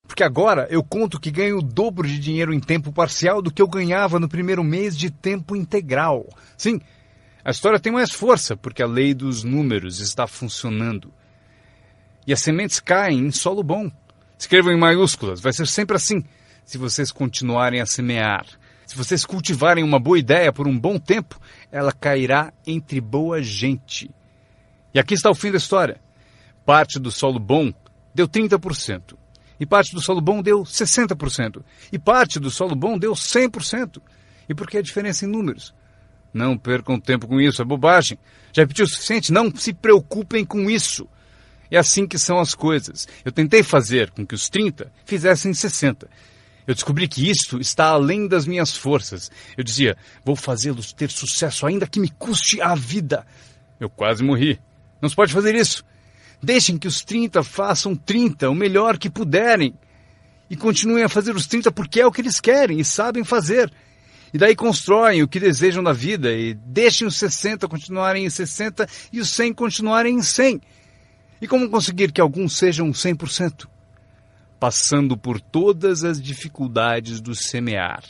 Porque agora eu conto que ganho o dobro de dinheiro em tempo parcial do que eu ganhava no primeiro mês de tempo integral. Sim, a história tem mais força porque a lei dos números está funcionando. E as sementes caem em solo bom. Escrevam em maiúsculas, vai ser sempre assim. Se vocês continuarem a semear, se vocês cultivarem uma boa ideia por um bom tempo, ela cairá entre boa gente. E aqui está o fim da história. Parte do solo bom deu 30%. E parte do solo bom deu 60%. E parte do solo bom deu 100%. E por que a diferença em números? Não percam tempo com isso, é bobagem. Já repeti o suficiente? Não se preocupem com isso. É assim que são as coisas. Eu tentei fazer com que os 30 fizessem 60. Eu descobri que isto está além das minhas forças. Eu dizia, vou fazê-los ter sucesso ainda que me custe a vida. Eu quase morri. Não se pode fazer isso. Deixem que os 30 façam 30, o melhor que puderem. E continuem a fazer os 30 porque é o que eles querem e sabem fazer. E daí constroem o que desejam da vida e deixem os 60 continuarem em 60 e os 100 continuarem em 100. E como conseguir que alguns sejam 100%? Passando por todas as dificuldades do semear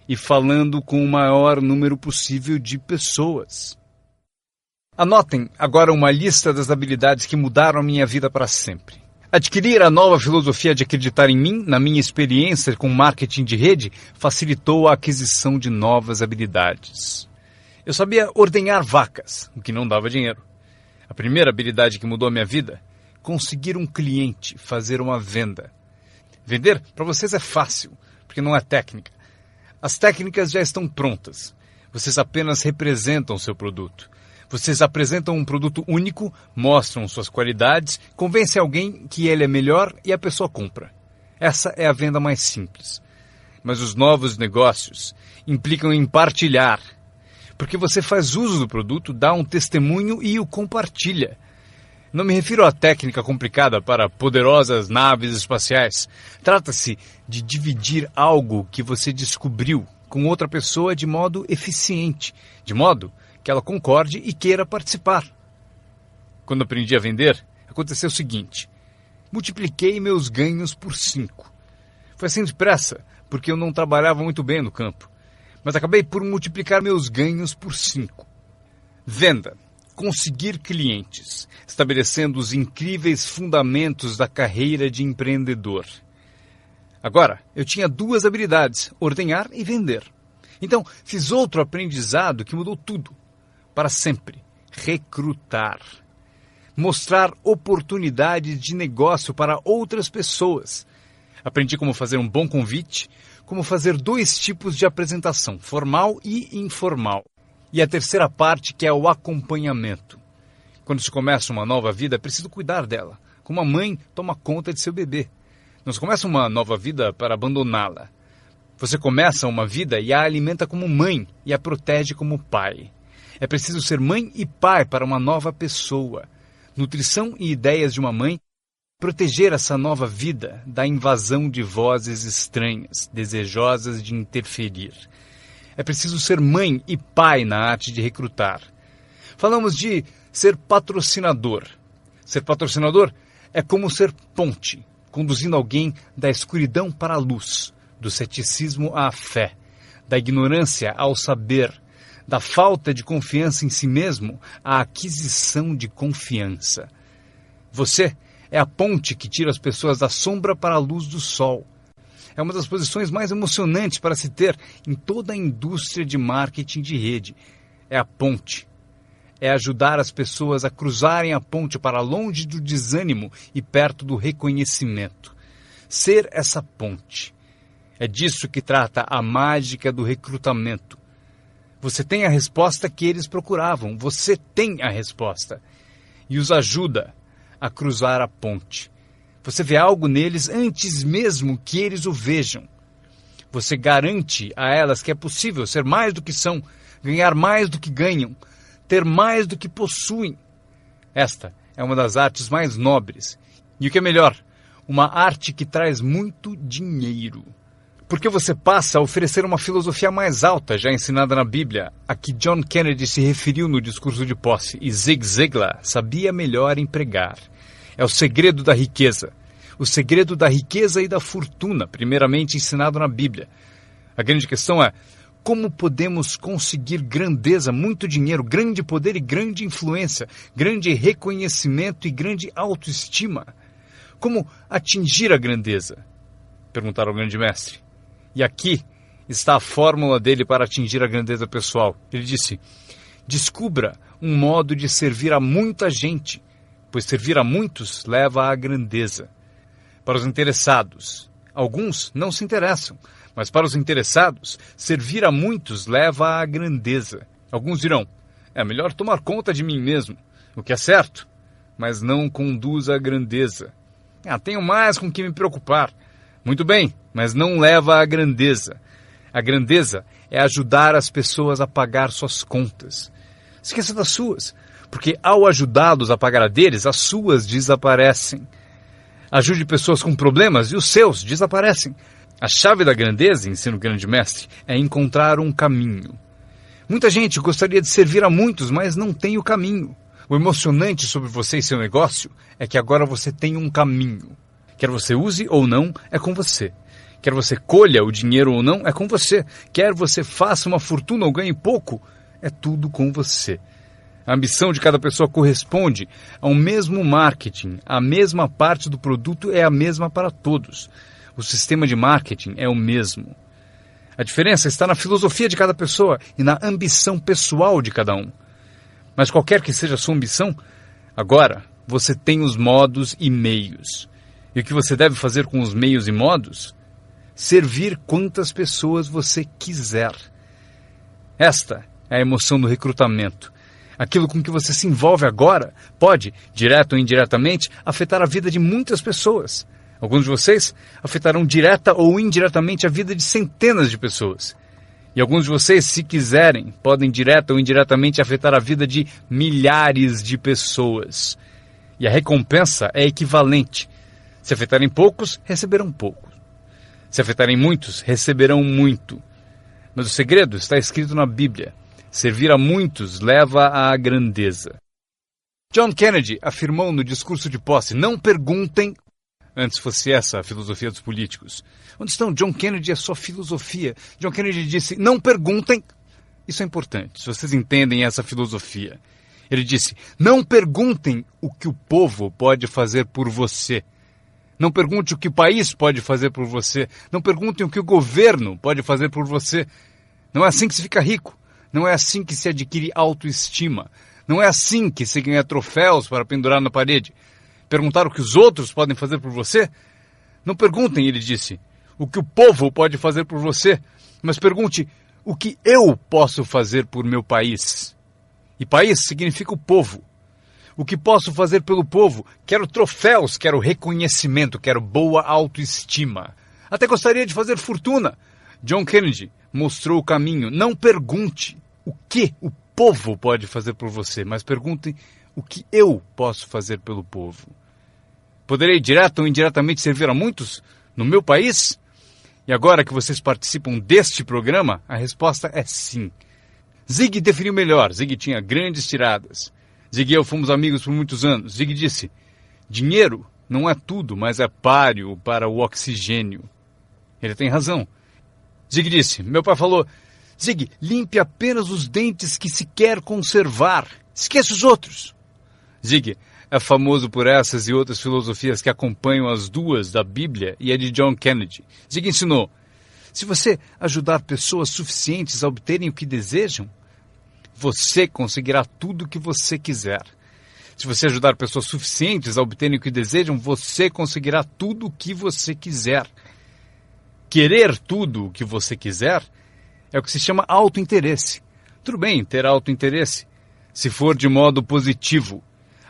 e falando com o maior número possível de pessoas. Anotem agora uma lista das habilidades que mudaram a minha vida para sempre. Adquirir a nova filosofia de acreditar em mim, na minha experiência com marketing de rede, facilitou a aquisição de novas habilidades. Eu sabia ordenhar vacas, o que não dava dinheiro. A primeira habilidade que mudou a minha vida, conseguir um cliente, fazer uma venda. Vender para vocês é fácil, porque não é técnica. As técnicas já estão prontas. Vocês apenas representam o seu produto. Vocês apresentam um produto único, mostram suas qualidades, convencem alguém que ele é melhor e a pessoa compra. Essa é a venda mais simples. Mas os novos negócios implicam em partilhar. Porque você faz uso do produto, dá um testemunho e o compartilha. Não me refiro à técnica complicada para poderosas naves espaciais. Trata-se de dividir algo que você descobriu com outra pessoa de modo eficiente, de modo que ela concorde e queira participar. Quando aprendi a vender, aconteceu o seguinte. Multipliquei meus ganhos por 5. Foi assim depressa, porque eu não trabalhava muito bem no campo. Mas acabei por multiplicar meus ganhos por 5. Venda. Conseguir clientes, estabelecendo os incríveis fundamentos da carreira de empreendedor. Agora, eu tinha 2 habilidades, ordenhar e vender. Então, fiz outro aprendizado que mudou tudo. Para sempre. Recrutar. Mostrar oportunidades de negócio para outras pessoas. Aprendi como fazer um bom convite, como fazer 2 tipos de apresentação, formal e informal. E a terceira parte, que é o acompanhamento. Quando se começa uma nova vida, é preciso cuidar dela. Como a mãe toma conta de seu bebê. Não se começa uma nova vida para abandoná-la. Você começa uma vida e a alimenta como mãe e a protege como pai. É preciso ser mãe e pai para uma nova pessoa. Nutrição e ideias de uma mãe. Proteger essa nova vida da invasão de vozes estranhas, desejosas de interferir. É preciso ser mãe e pai na arte de recrutar. Falamos de ser patrocinador. Ser patrocinador é como ser ponte, conduzindo alguém da escuridão para a luz, do ceticismo à fé, da ignorância ao saber, da falta de confiança em si mesmo à aquisição de confiança. Você é a ponte que tira as pessoas da sombra para a luz do sol. É uma das posições mais emocionantes para se ter em toda a indústria de marketing de rede. É a ponte. É ajudar as pessoas a cruzarem a ponte para longe do desânimo e perto do reconhecimento. Ser essa ponte. É disso que trata a mágica do recrutamento. Você tem a resposta que eles procuravam. Você tem a resposta. E os ajuda a cruzar a ponte. Você vê algo neles antes mesmo que eles o vejam. Você garante a elas que é possível ser mais do que são, ganhar mais do que ganham, ter mais do que possuem. Esta é uma das artes mais nobres. E o que é melhor, uma arte que traz muito dinheiro. Porque você passa a oferecer uma filosofia mais alta já ensinada na Bíblia, a que John Kennedy se referiu no discurso de posse e Zig Ziglar sabia melhor empregar. É o segredo da riqueza. O segredo da riqueza e da fortuna, primeiramente ensinado na Bíblia. A grande questão é, Como podemos conseguir grandeza, muito dinheiro, grande poder e grande influência, grande reconhecimento e grande autoestima? Como atingir a grandeza? Perguntaram ao grande mestre. E aqui está a fórmula dele para atingir a grandeza pessoal. Ele disse: descubra um modo de servir a muita gente, pois servir a muitos leva à grandeza. Para os interessados, alguns não se interessam, mas para os interessados, servir a muitos leva à grandeza. Alguns dirão: é melhor tomar conta de mim mesmo, o que é certo, mas não conduz à grandeza. Tenho mais com que me preocupar. Muito bem, mas não leva à grandeza. A grandeza é ajudar as pessoas a pagar suas contas. Esqueça das suas, porque ao ajudá-los a pagar a deles, as suas desaparecem. Ajude pessoas com problemas e os seus desaparecem. A chave da grandeza, ensina o grande mestre, é encontrar um caminho. Muita gente gostaria de servir a muitos, mas não tem o caminho. O emocionante sobre você e seu negócio é que agora você tem um caminho. Quer você use ou não, é com você. Quer você colha o dinheiro ou não, é com você. Quer você faça uma fortuna ou ganhe pouco, é tudo com você. A ambição de cada pessoa corresponde ao mesmo marketing. A mesma parte do produto é a mesma para todos. O sistema de marketing é o mesmo. A diferença está na filosofia de cada pessoa e na ambição pessoal de cada um. Mas qualquer que seja a sua ambição, agora você tem os modos e meios. E o que você deve fazer com os meios e modos? Servir quantas pessoas você quiser. Esta é a emoção do recrutamento. Aquilo com que você se envolve agora pode, direto ou indiretamente, afetar a vida de muitas pessoas. Alguns de vocês afetarão direta ou indiretamente a vida de centenas de pessoas. E alguns de vocês, se quiserem, podem direta ou indiretamente afetar a vida de milhares de pessoas. E a recompensa é equivalente. Se afetarem poucos, receberão pouco. Se afetarem muitos, receberão muito. Mas o segredo está escrito na Bíblia. Servir a muitos leva à grandeza. John Kennedy afirmou no discurso de posse: não perguntem. Antes fosse essa a filosofia dos políticos. Onde estão John Kennedy e a sua filosofia? John Kennedy disse: não perguntem. Isso é importante, se vocês entendem essa filosofia. Ele disse: não perguntem o que o povo pode fazer por você. Não pergunte o que o país pode fazer por você. Não perguntem o que o governo pode fazer por você. Não é assim que se fica rico. Não é assim que se adquire autoestima. Não é assim que se ganha troféus para pendurar na parede. Perguntar o que os outros podem fazer por você? Não perguntem, ele disse, o que o povo pode fazer por você, mas pergunte o que eu posso fazer por meu país. E país significa o povo. O que posso fazer pelo povo? Quero troféus, quero reconhecimento, quero boa autoestima. Até gostaria de fazer fortuna. John Kennedy mostrou o caminho. Não pergunte o que o povo pode fazer por você, mas pergunte o que eu posso fazer pelo povo. Poderei direto ou indiretamente servir a muitos no meu país? E agora que vocês participam deste programa, a resposta é sim. Zig definiu melhor. Zig tinha grandes tiradas. Zig e eu fomos amigos por muitos anos. Zig disse: dinheiro não é tudo, mas é páreo para o oxigênio. Ele tem razão. Zig disse: meu pai falou: Zig, limpe apenas os dentes que se quer conservar. Esqueça os outros. Zig é famoso por essas e outras filosofias que acompanham as duas da Bíblia e a de John Kennedy. Zig ensinou: se você ajudar pessoas suficientes a obterem o que desejam, você conseguirá tudo o que você quiser. Se você ajudar pessoas suficientes a obterem o que desejam, você conseguirá tudo o que você quiser. Querer tudo o que você quiser é o que se chama autointeresse. Tudo bem ter autointeresse, se for de modo positivo,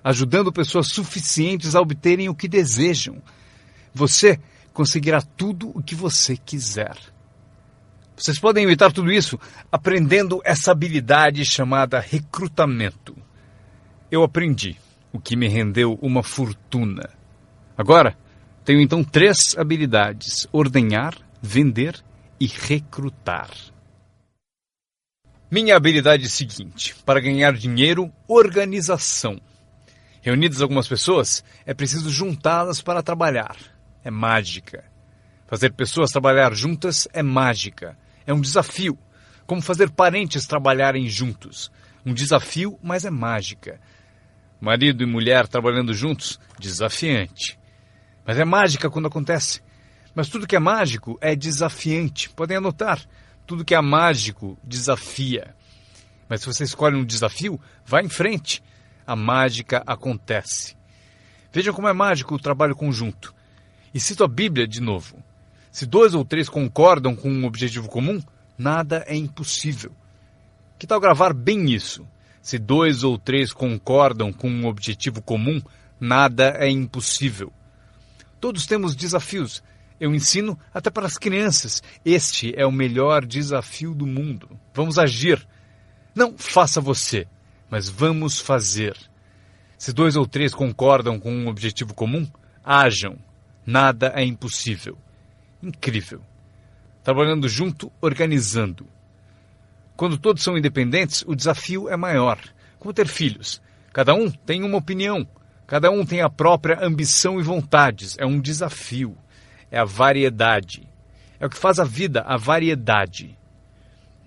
ajudando pessoas suficientes a obterem o que desejam. Você conseguirá tudo o que você quiser. Vocês podem evitar tudo isso aprendendo essa habilidade chamada recrutamento. Eu aprendi, o que me rendeu uma fortuna. Agora, tenho então 3 habilidades: ordenhar, vender e recrutar. Minha habilidade é a seguinte: para ganhar dinheiro, organização. Reunidas algumas pessoas, é preciso juntá-las para trabalhar. É mágica. Fazer pessoas trabalhar juntas é mágica. É um desafio. Como fazer parentes trabalharem juntos. Um desafio, mas é mágica. Marido e mulher trabalhando juntos, desafiante. Mas é mágica quando acontece. Mas tudo que é mágico é desafiante. Podem anotar. Tudo que é mágico desafia. Mas se você escolhe um desafio, vá em frente. A mágica acontece. Vejam como é mágico o trabalho conjunto. E cito a Bíblia de novo. Se 2 ou 3 concordam com um objetivo comum, nada é impossível. Que tal gravar bem isso? Se 2 ou 3 concordam com um objetivo comum, nada é impossível. Todos temos desafios. Eu ensino até para as crianças. Este é o melhor desafio do mundo. Vamos agir. Não faça você, mas vamos fazer. Se 2 ou 3 concordam com um objetivo comum, hajam. Nada é impossível. Incrível. Trabalhando junto, organizando. Quando todos são independentes, o desafio é maior. Como ter filhos. Cada um tem uma opinião. Cada um tem a própria ambição e vontades. É um desafio. É a variedade. É o que faz a vida, a variedade.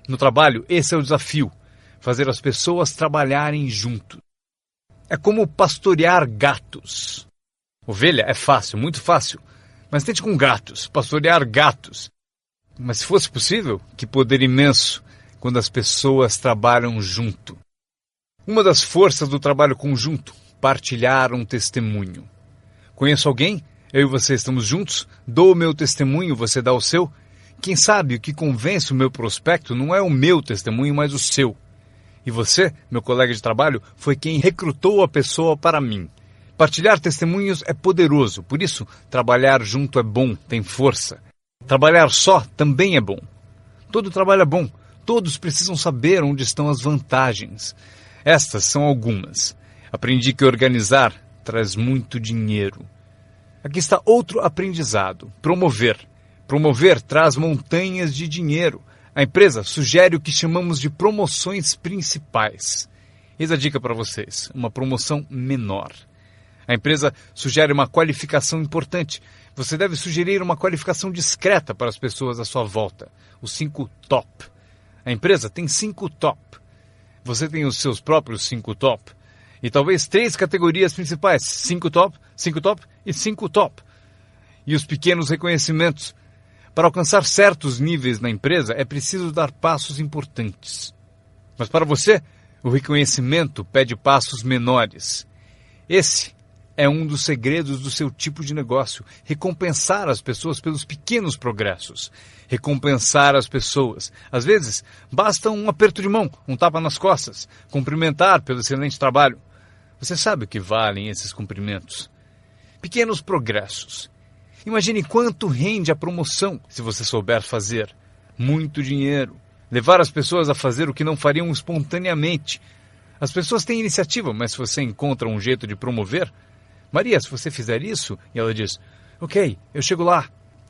No trabalho, esse é o desafio. Fazer as pessoas trabalharem juntos. É como pastorear gatos. Ovelha é fácil, muito fácil. Mas tente com gatos, pastorear gatos. Mas se fosse possível, que poder imenso quando as pessoas trabalham junto. Uma das forças do trabalho conjunto, partilhar um testemunho. Conheço alguém? Eu e você estamos juntos? Dou o meu testemunho, você dá o seu? Quem sabe o que convence o meu prospecto não é o meu testemunho, mas o seu. E você, meu colega de trabalho, foi quem recrutou a pessoa para mim. Partilhar testemunhos é poderoso, por isso, trabalhar junto é bom, tem força. Trabalhar só também é bom. Todo trabalho é bom, todos precisam saber onde estão as vantagens. Estas são algumas. Aprendi que organizar traz muito dinheiro. Aqui está outro aprendizado, promover. Promover traz montanhas de dinheiro. A empresa sugere o que chamamos de promoções principais. Eis a dica para vocês, uma promoção menor. A empresa sugere uma qualificação importante. Você deve sugerir uma qualificação discreta para as pessoas à sua volta. Os 5 top. A empresa tem 5 top. Você tem os seus próprios 5 top. E talvez 3 categorias principais. 5 top, 5 top e 5 top. E os pequenos reconhecimentos. Para alcançar certos níveis na empresa, é preciso dar passos importantes. Mas para você, o reconhecimento pede passos menores. Esse é um dos segredos do seu tipo de negócio. Recompensar as pessoas pelos pequenos progressos. Recompensar as pessoas. Às vezes, basta um aperto de mão, um tapa nas costas. Cumprimentar pelo excelente trabalho. Você sabe o que valem esses cumprimentos. Pequenos progressos. Imagine quanto rende a promoção se você souber fazer. Muito dinheiro. Levar as pessoas a fazer o que não fariam espontaneamente. As pessoas têm iniciativa, mas se você encontra um jeito de promover... Maria, se você fizer isso... E ela diz, ok, eu chego lá.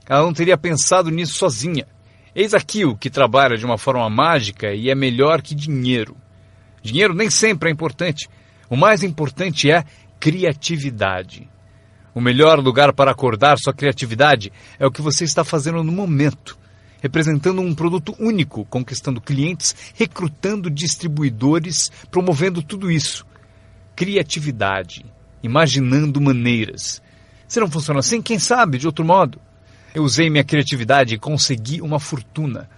Ela não teria pensado nisso sozinha. Eis aqui o que trabalha de uma forma mágica e é melhor que dinheiro. Dinheiro nem sempre é importante. O mais importante é criatividade. O melhor lugar para acordar sua criatividade é o que você está fazendo no momento. Representando um produto único, conquistando clientes, recrutando distribuidores, promovendo tudo isso. Criatividade. Imaginando maneiras. Se não funciona assim, quem sabe de outro modo? Eu usei minha criatividade e consegui uma fortuna.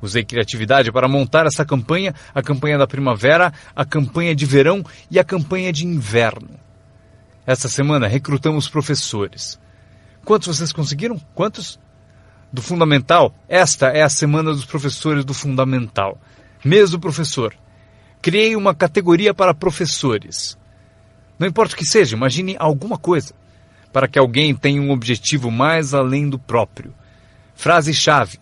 Usei criatividade para montar essa campanha, a campanha da primavera, a campanha de verão e a campanha de inverno. Esta semana recrutamos professores. Quantos vocês conseguiram? Quantos? Do Fundamental, esta é a semana dos professores do Fundamental. Mês do professor. Criei uma categoria para professores. Não importa o que seja, imagine alguma coisa, para que alguém tenha um objetivo mais além do próprio. Frase-chave.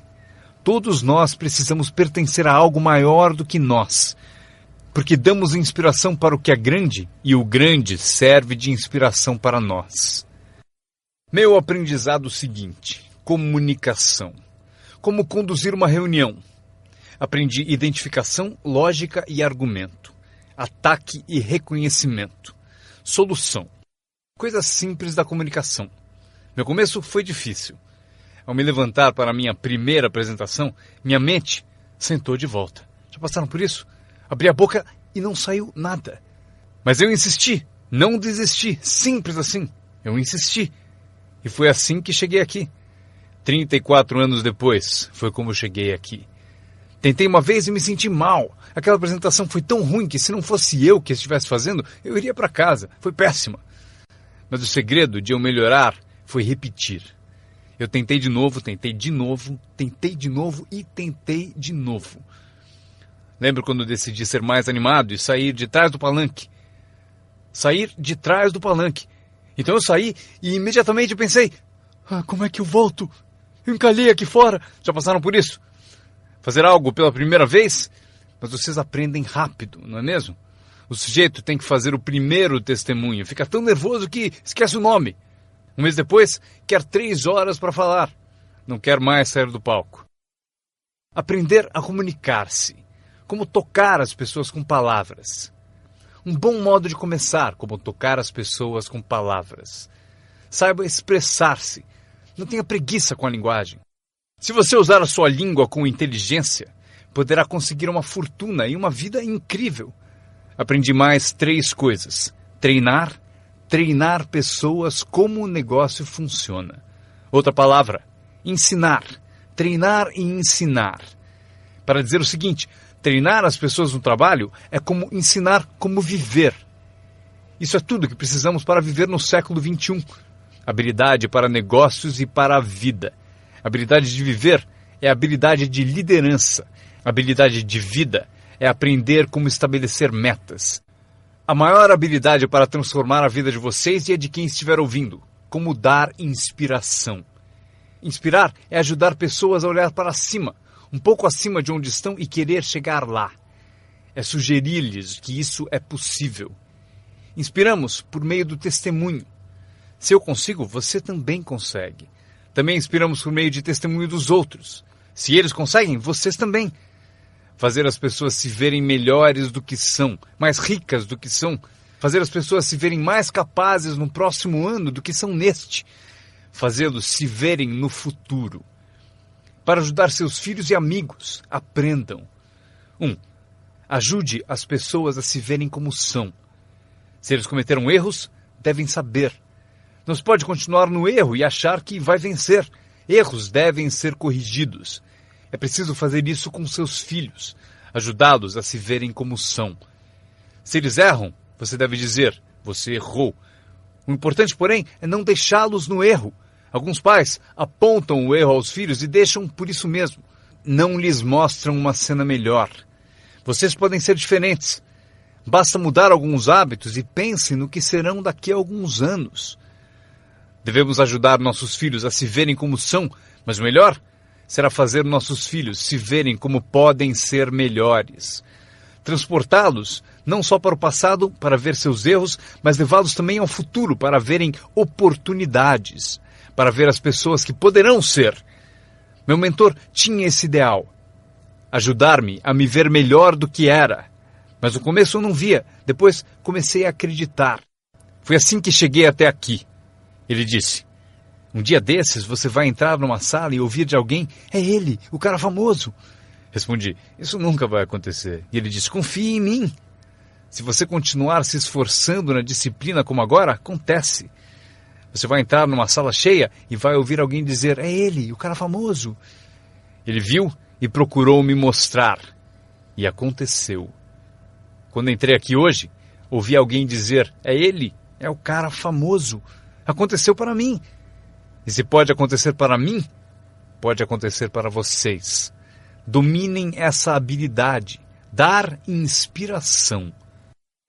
Todos nós precisamos pertencer a algo maior do que nós, porque damos inspiração para o que é grande e o grande serve de inspiração para nós. Meu aprendizado seguinte, comunicação. Como conduzir uma reunião. Aprendi identificação, lógica e argumento. Ataque e reconhecimento. Solução. Coisas simples da comunicação. Meu começo foi difícil. Ao me levantar para a minha primeira apresentação, minha mente Sentou de volta. Já passaram por isso? Abri a boca e não saiu nada. Mas eu insisti, não desisti, simples assim. Eu insisti. E foi assim que cheguei aqui. 34 anos depois, foi como eu cheguei aqui. Tentei uma vez e me senti mal. Aquela apresentação foi tão ruim que se não fosse eu que estivesse fazendo, eu iria para casa. Foi péssima. Mas o segredo de eu melhorar foi repetir. Eu tentei de novo, tentei de novo, tentei de novo e tentei de novo. Lembro quando decidi ser mais animado e sair de trás do palanque. Sair de trás do palanque. Então eu saí e imediatamente pensei, como é que eu volto? Eu encalhei aqui fora. Já passaram por isso? Fazer algo pela primeira vez? Mas vocês aprendem rápido, não é mesmo? O sujeito tem que fazer o primeiro testemunho. Fica tão nervoso que esquece o nome. Um mês depois, quer 3 horas para falar. Não quer mais sair do palco. Aprender a comunicar-se. Como tocar as pessoas com palavras. Um bom modo de começar, como tocar as pessoas com palavras. Saiba expressar-se. Não tenha preguiça com a linguagem. Se você usar a sua língua com inteligência, poderá conseguir uma fortuna e uma vida incrível. Aprendi mais 3 coisas. Treinar pessoas como o negócio funciona. Outra palavra, ensinar. Treinar e ensinar. Para dizer o seguinte, treinar as pessoas no trabalho é como ensinar como viver. Isso é tudo que precisamos para viver no século XXI. Habilidade para negócios e para a vida. Habilidade de viver é habilidade de liderança. Habilidade de vida é aprender como estabelecer metas. A maior habilidade para transformar a vida de vocês e a de quem estiver ouvindo. Como dar inspiração. Inspirar é ajudar pessoas a olhar para cima, um pouco acima de onde estão e querer chegar lá. É sugerir-lhes que isso é possível. Inspiramos por meio do testemunho. Se eu consigo, você também consegue. Também inspiramos por meio de testemunho dos outros. Se eles conseguem, vocês também. Fazer as pessoas se verem melhores do que são, mais ricas do que são. Fazer as pessoas se verem mais capazes no próximo ano do que são neste. Fazê-los se verem no futuro. Para ajudar seus filhos e amigos, aprendam. 1. Ajude as pessoas a se verem como são. Se eles cometeram erros, devem saber. Não se pode continuar no erro e achar que vai vencer. Erros devem ser corrigidos. É preciso fazer isso com seus filhos, ajudá-los a se verem como são. Se eles erram, você deve dizer, você errou. O importante, porém, é não deixá-los no erro. Alguns pais apontam o erro aos filhos e deixam por isso mesmo. Não lhes mostram uma cena melhor. Vocês podem ser diferentes. Basta mudar alguns hábitos e pensem no que serão daqui a alguns anos. Devemos ajudar nossos filhos a se verem como são, mas o melhor será fazer nossos filhos se verem como podem ser melhores. Transportá-los não só para o passado, para ver seus erros, mas levá-los também ao futuro, para verem oportunidades, para ver as pessoas que poderão ser. Meu mentor tinha esse ideal, ajudar-me a me ver melhor do que era. Mas no começo eu não via, depois comecei a acreditar. Foi assim que cheguei até aqui. Ele disse, um dia desses você vai entrar numa sala e ouvir de alguém, é ele, o cara famoso. Respondi, isso nunca vai acontecer. E ele disse, confie em mim. Se você continuar se esforçando na disciplina como agora, acontece. Você vai entrar numa sala cheia e vai ouvir alguém dizer, é ele, o cara famoso. Ele viu e procurou me mostrar. E aconteceu. Quando entrei aqui hoje, ouvi alguém dizer, é ele, é o cara famoso. Aconteceu para mim. E se pode acontecer para mim, pode acontecer para vocês. Dominem essa habilidade, dar inspiração.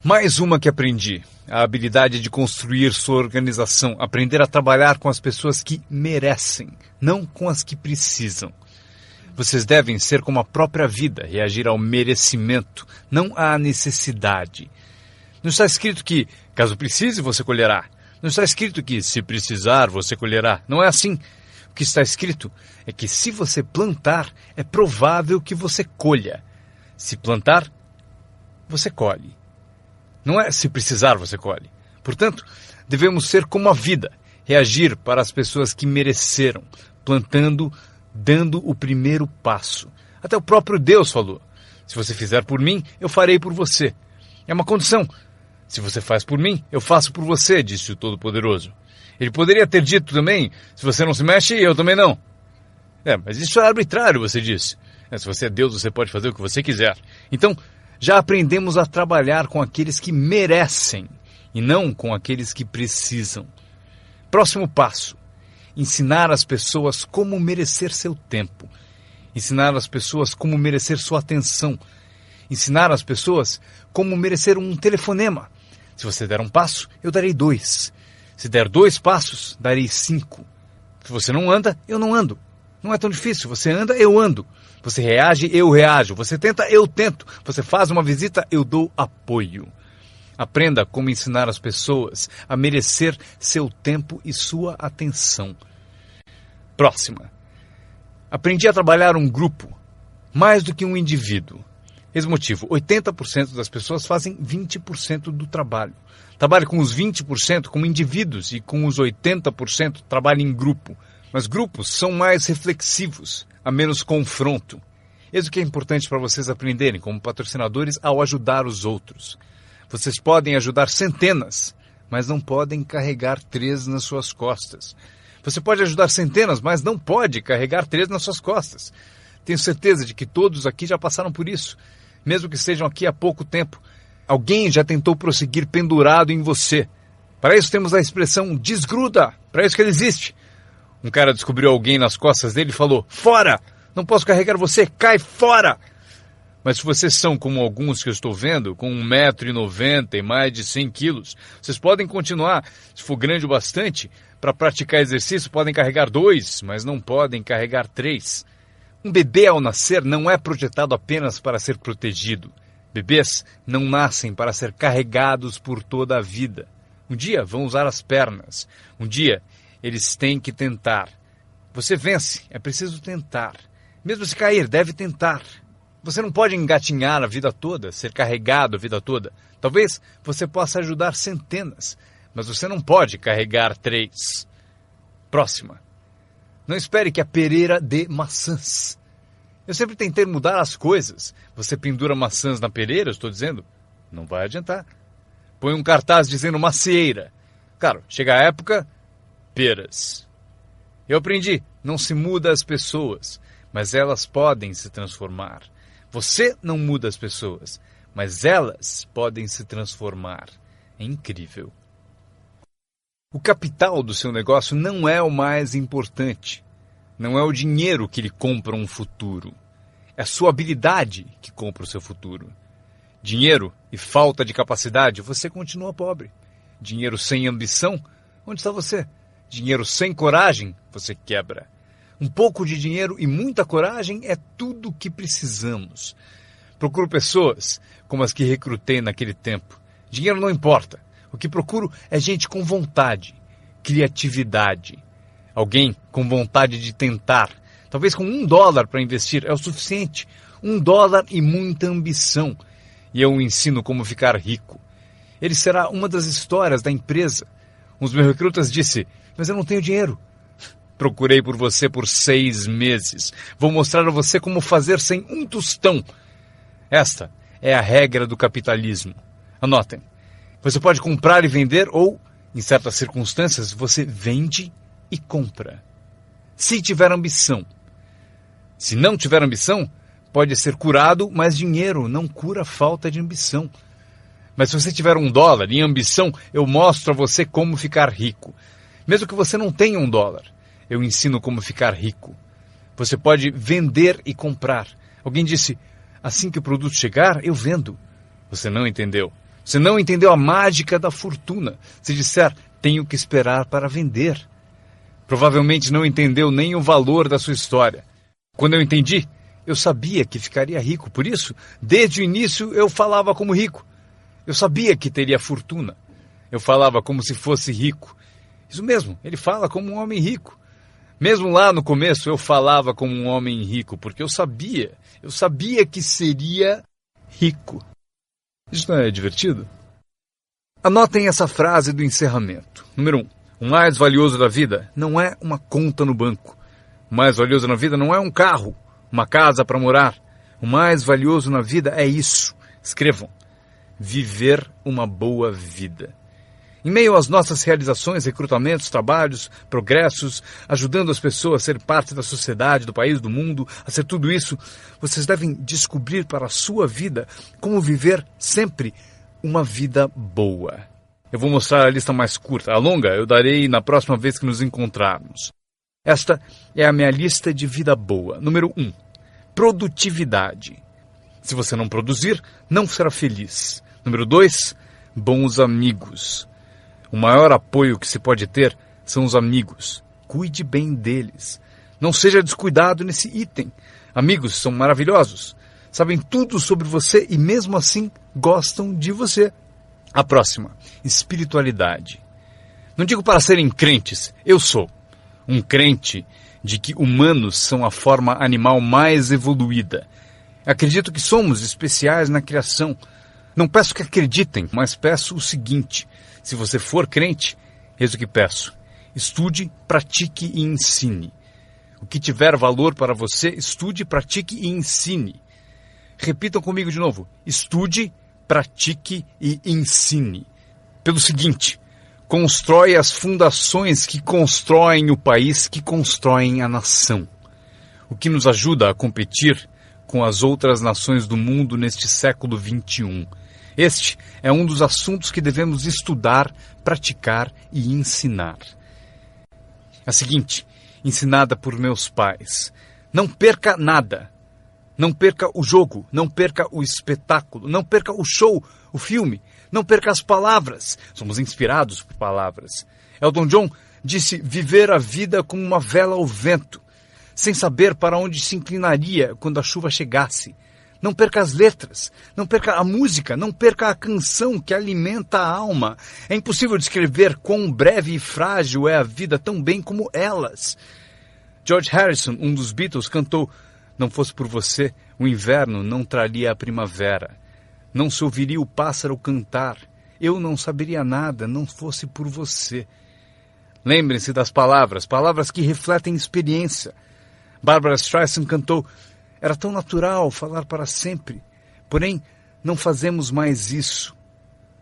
Mais uma que aprendi, a habilidade de construir sua organização, aprender a trabalhar com as pessoas que merecem, não com as que precisam. Vocês devem ser como a própria vida, reagir ao merecimento, não à necessidade. Não está escrito que, caso precise, você colherá. Não está escrito que, se precisar, você colherá. Não é assim. O que está escrito é que, se você plantar, é provável que você colha. Se plantar, você colhe. Não é se precisar, você colhe. Portanto, devemos ser como a vida, reagir para as pessoas que mereceram, plantando, dando o primeiro passo, Até o próprio Deus falou: se você fizer por mim, eu farei por você. É uma condição. Se você faz por mim, eu faço por você, disse o Todo-Poderoso. Ele poderia ter dito também: se você não se mexe, eu também não. Mas isso é arbitrário, você disse. Se você é Deus, você pode fazer o que você quiser. Então, já aprendemos a trabalhar com aqueles que merecem e não com aqueles que precisam. Próximo passo: ensinar as pessoas como merecer seu tempo. Ensinar as pessoas como merecer sua atenção. Ensinar as pessoas como merecer um telefonema. Se você der um passo, eu darei 2. Se der 2 passos, darei 5. Se você não anda, eu não ando. Não é tão difícil. Você anda, eu ando. Você reage, eu reajo. Você tenta, eu tento. Você faz uma visita, eu dou apoio. Aprenda como ensinar as pessoas a merecer seu tempo e sua atenção. Próxima. Aprendi a trabalhar um grupo, mais do que um indivíduo. Esse motivo: 80% das pessoas fazem 20% do trabalho. Trabalhe com os 20% como indivíduos e com os 80% trabalhe em grupo. Mas grupos são mais reflexivos, há menos confronto. Eis o que é importante para vocês aprenderem como patrocinadores ao ajudar os outros. Vocês podem ajudar centenas, mas não podem carregar 3 nas suas costas. Você pode ajudar centenas, mas não pode carregar 3 nas suas costas. Tenho certeza de que todos aqui já passaram por isso. Mesmo que estejam aqui há pouco tempo, alguém já tentou prosseguir pendurado em você. Para isso temos a expressão desgruda. Para isso que ele existe. Um cara descobriu alguém nas costas dele e falou: fora! Não posso carregar você, cai fora! Mas se vocês são como alguns que eu estou vendo, com 1,90 m e mais de 100 quilos, vocês podem continuar, se for grande o bastante, para praticar exercício podem carregar 2, mas não podem carregar 3. Um bebê ao nascer não é projetado apenas para ser protegido. Bebês não nascem para ser carregados por toda a vida. Um dia vão usar as pernas. Um dia eles têm que tentar. Você vence, é preciso tentar. Mesmo se cair, deve tentar. Você não pode engatinhar a vida toda, ser carregado a vida toda. Talvez você possa ajudar centenas, mas você não pode carregar 3. Próxima. Não espere que a pereira dê maçãs. Eu sempre tentei mudar as coisas. Você pendura maçãs na pereira, eu estou dizendo? Não vai adiantar. Põe um cartaz dizendo macieira. Claro, chega a época, peras. Eu aprendi, não se muda as pessoas, mas elas podem se transformar. Você não muda as pessoas, mas elas podem se transformar. É incrível. O capital do seu negócio não é o mais importante. Não é o dinheiro que lhe compra um futuro. É a sua habilidade que compra o seu futuro. Dinheiro e falta de capacidade, você continua pobre. Dinheiro sem ambição, onde está você? Dinheiro sem coragem, você quebra. Um pouco de dinheiro e muita coragem é tudo o que precisamos. Procuro pessoas como as que recrutei naquele tempo. Dinheiro não importa. O que procuro é gente com vontade, criatividade. Alguém com vontade de tentar. Talvez com $1 para investir é o suficiente. $1 e muita ambição. E eu o ensino como ficar rico. Ele será uma das histórias da empresa. Um dos meus recrutas disse: mas eu não tenho dinheiro. Procurei por você por 6 meses. Vou mostrar a você como fazer sem um tostão. Esta é a regra do capitalismo. Anotem. Você pode comprar e vender ou, em certas circunstâncias, você vende e compra. Se tiver ambição. Se não tiver ambição, pode ser curado, mas dinheiro não cura a falta de ambição. Mas se você tiver $1 em ambição, eu mostro a você como ficar rico. Mesmo que você não tenha $1, eu ensino como ficar rico. Você pode vender e comprar. Alguém disse: assim que o produto chegar, eu vendo. Você não entendeu. Você não entendeu a mágica da fortuna. Se disser, tenho que esperar para vender. Provavelmente não entendeu nem o valor da sua história. Quando eu entendi, eu sabia que ficaria rico. Por isso, desde o início, eu falava como rico. Eu sabia que teria fortuna. Eu falava como se fosse rico. Isso mesmo, ele fala como um homem rico. Mesmo lá no começo, eu falava como um homem rico, porque eu sabia que seria rico. Isso não é divertido? Anotem essa frase do encerramento. Número 1. O mais valioso da vida não é uma conta no banco. O mais valioso na vida não é um carro uma casa para morar. O mais valioso na vida é isso. Escrevam. Viver uma boa vida. Em meio às nossas realizações, recrutamentos, trabalhos, progressos, ajudando as pessoas a ser parte da sociedade, do país, do mundo, a ser tudo isso, vocês devem descobrir para a sua vida como viver sempre uma vida boa. Eu vou mostrar a lista mais curta. A longa eu darei na próxima vez que nos encontrarmos. Esta é a minha lista de vida boa. Número 1. Produtividade. Se você não produzir, não será feliz. Número 2. Bons amigos. O maior apoio que se pode ter são os amigos. Cuide bem deles. Não seja descuidado nesse item. Amigos são maravilhosos. Sabem tudo sobre você e mesmo assim gostam de você. A próxima, espiritualidade. Não digo para serem crentes, eu sou um crente de que humanos são a forma animal mais evoluída. Acredito que somos especiais na criação. Não peço que acreditem, mas peço o seguinte: se você for crente, eis o que peço. Estude, pratique e ensine. O que tiver valor para você, estude, pratique e ensine. Repitam comigo de novo. Estude, pratique e ensine. Pelo seguinte, constrói as fundações que constroem o país, que constroem a nação. O que nos ajuda a competir com as outras nações do mundo neste século XXI. Este é um dos assuntos que devemos estudar, praticar e ensinar. A seguinte, ensinada por meus pais. Não perca nada. Não perca o jogo, não perca o espetáculo, não perca o show, o filme, não perca as palavras. Somos inspirados por palavras. Elton John disse viver a vida como uma vela ao vento, sem saber para onde se inclinaria quando a chuva chegasse. Não perca as letras, não perca a música, não perca a canção que alimenta a alma. É impossível descrever quão breve e frágil é a vida tão bem como elas. George Harrison, um dos Beatles, cantou: não fosse por você, o inverno não traria a primavera. Não se ouviria o pássaro cantar. Eu não saberia nada, não fosse por você. Lembrem-se das palavras, palavras que refletem experiência. Barbra Streisand cantou: era tão natural falar para sempre. Porém, não fazemos mais isso.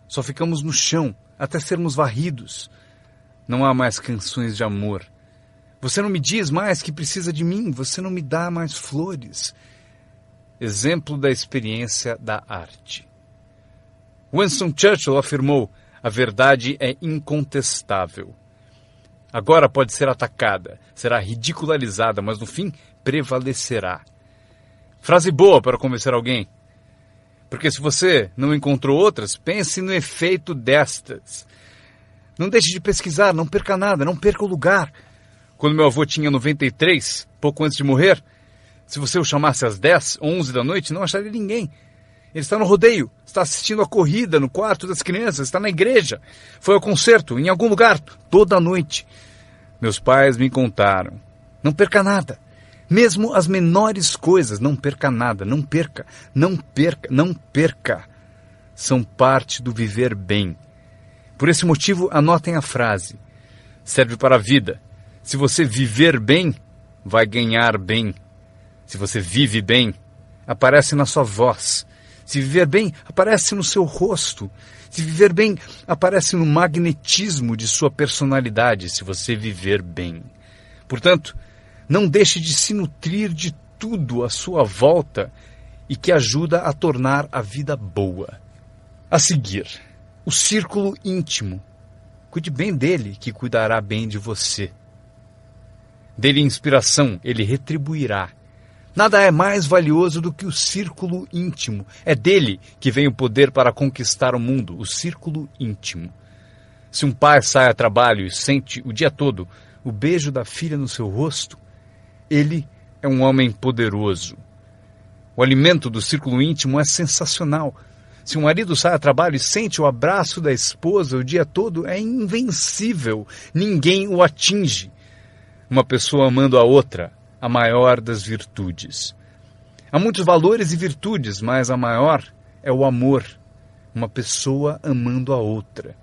Só ficamos no chão, até sermos varridos. Não há mais canções de amor. Você não me diz mais que precisa de mim, você não me dá mais flores. Exemplo da experiência da arte. Winston Churchill afirmou: a verdade é incontestável. Agora pode ser atacada, será ridicularizada, mas no fim prevalecerá. Frase boa para convencer alguém. Porque se você não encontrou outras, pense no efeito destas. Não deixe de pesquisar, não perca nada, não perca o lugar. Quando meu avô tinha 93, pouco antes de morrer, se você o chamasse às 10, 11 da noite, não acharia ninguém. Ele está no rodeio, está assistindo a corrida no quarto das crianças, está na igreja, foi ao concerto, em algum lugar, toda a noite. Meus pais me contaram: não perca nada. Mesmo as menores coisas, não perca nada, não perca, não perca, não perca. São parte do viver bem. Por esse motivo, anotem a frase. Serve para a vida. Se você viver bem, vai ganhar bem. Se você vive bem, aparece na sua voz. Se viver bem, aparece no seu rosto. Se viver bem, aparece no magnetismo de sua personalidade, se você viver bem. Portanto, não deixe de se nutrir de tudo à sua volta e que ajuda a tornar a vida boa. A seguir, o círculo íntimo. Cuide bem dele, que cuidará bem de você. Dê-lhe inspiração, ele retribuirá. Nada é mais valioso do que o círculo íntimo. É dele que vem o poder para conquistar o mundo, o círculo íntimo. Se um pai sai a trabalho e sente o dia todo o beijo da filha no seu rosto, ele é um homem poderoso. O alimento do círculo íntimo é sensacional. Se um marido sai a trabalho e sente o abraço da esposa o dia todo, é invencível. Ninguém o atinge. Uma pessoa amando a outra, a maior das virtudes. Há muitos valores e virtudes, mas a maior é o amor. Uma pessoa amando a outra.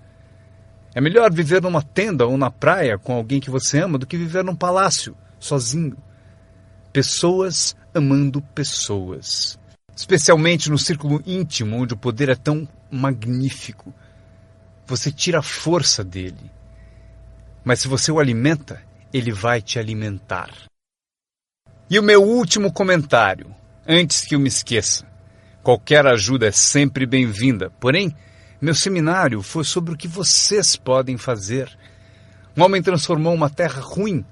É melhor viver numa tenda ou na praia com alguém que você ama do que viver num palácio, sozinho. Pessoas amando pessoas. Especialmente no círculo íntimo, onde o poder é tão magnífico. Você tira a força dele. Mas se você o alimenta, ele vai te alimentar. E o meu último comentário, antes que eu me esqueça. Qualquer ajuda é sempre bem-vinda. Porém, meu seminário foi sobre o que vocês podem fazer. Um homem transformou uma terra ruim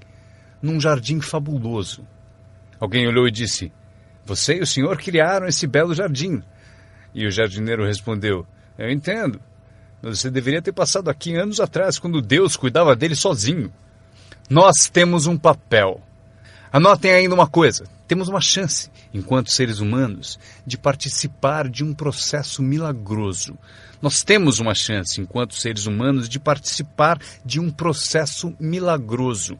num jardim fabuloso. Alguém olhou e disse: "Você e o senhor criaram esse belo jardim." E o jardineiro respondeu: "Eu entendo. Mas você deveria ter passado aqui anos atrás, quando Deus cuidava dele sozinho." Nós temos um papel. Anotem ainda uma coisa. Temos uma chance, enquanto seres humanos, de participar de um processo milagroso. Nós temos uma chance, enquanto seres humanos, de participar de um processo milagroso.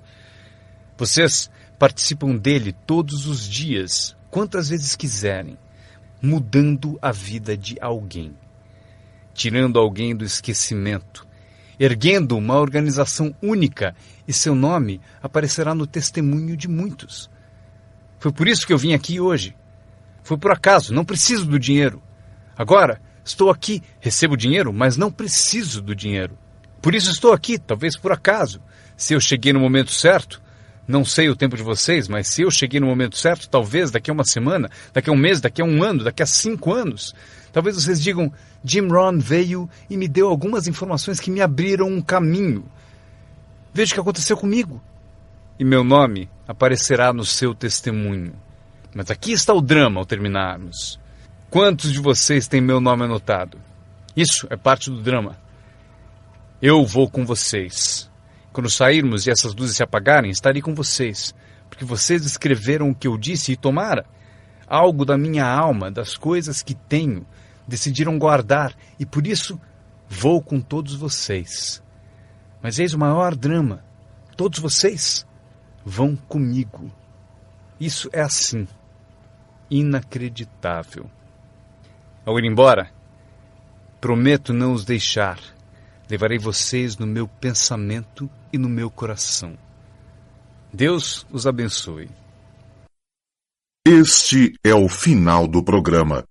Vocês participam dele todos os dias, quantas vezes quiserem, mudando a vida de alguém, tirando alguém do esquecimento, erguendo uma organização única, e seu nome aparecerá no testemunho de muitos. Foi por isso que eu vim aqui hoje. Foi por acaso, não preciso do dinheiro. Agora, estou aqui, recebo dinheiro, mas não preciso do dinheiro. Por isso estou aqui, talvez por acaso. Se eu cheguei no momento certo, não sei o tempo de vocês, mas se eu cheguei no momento certo, talvez daqui a uma semana, daqui a um mês, daqui a um ano, daqui a 5 anos, talvez vocês digam: Jim Rohn veio e me deu algumas informações que me abriram um caminho. Veja o que aconteceu comigo. E meu nome aparecerá no seu testemunho. Mas aqui está o drama ao terminarmos. Quantos de vocês têm meu nome anotado? Isso é parte do drama. Eu vou com vocês. Quando sairmos e essas luzes se apagarem, estarei com vocês. Porque vocês escreveram o que eu disse e tomara algo da minha alma, das coisas que tenho, decidiram guardar. E por isso vou com todos vocês. Mas eis o maior drama. Todos vocês vão comigo. Isso é assim. Inacreditável. Ao ir embora, prometo não os deixar. Levarei vocês no meu pensamento e no meu coração. Deus os abençoe. Este é o final do programa.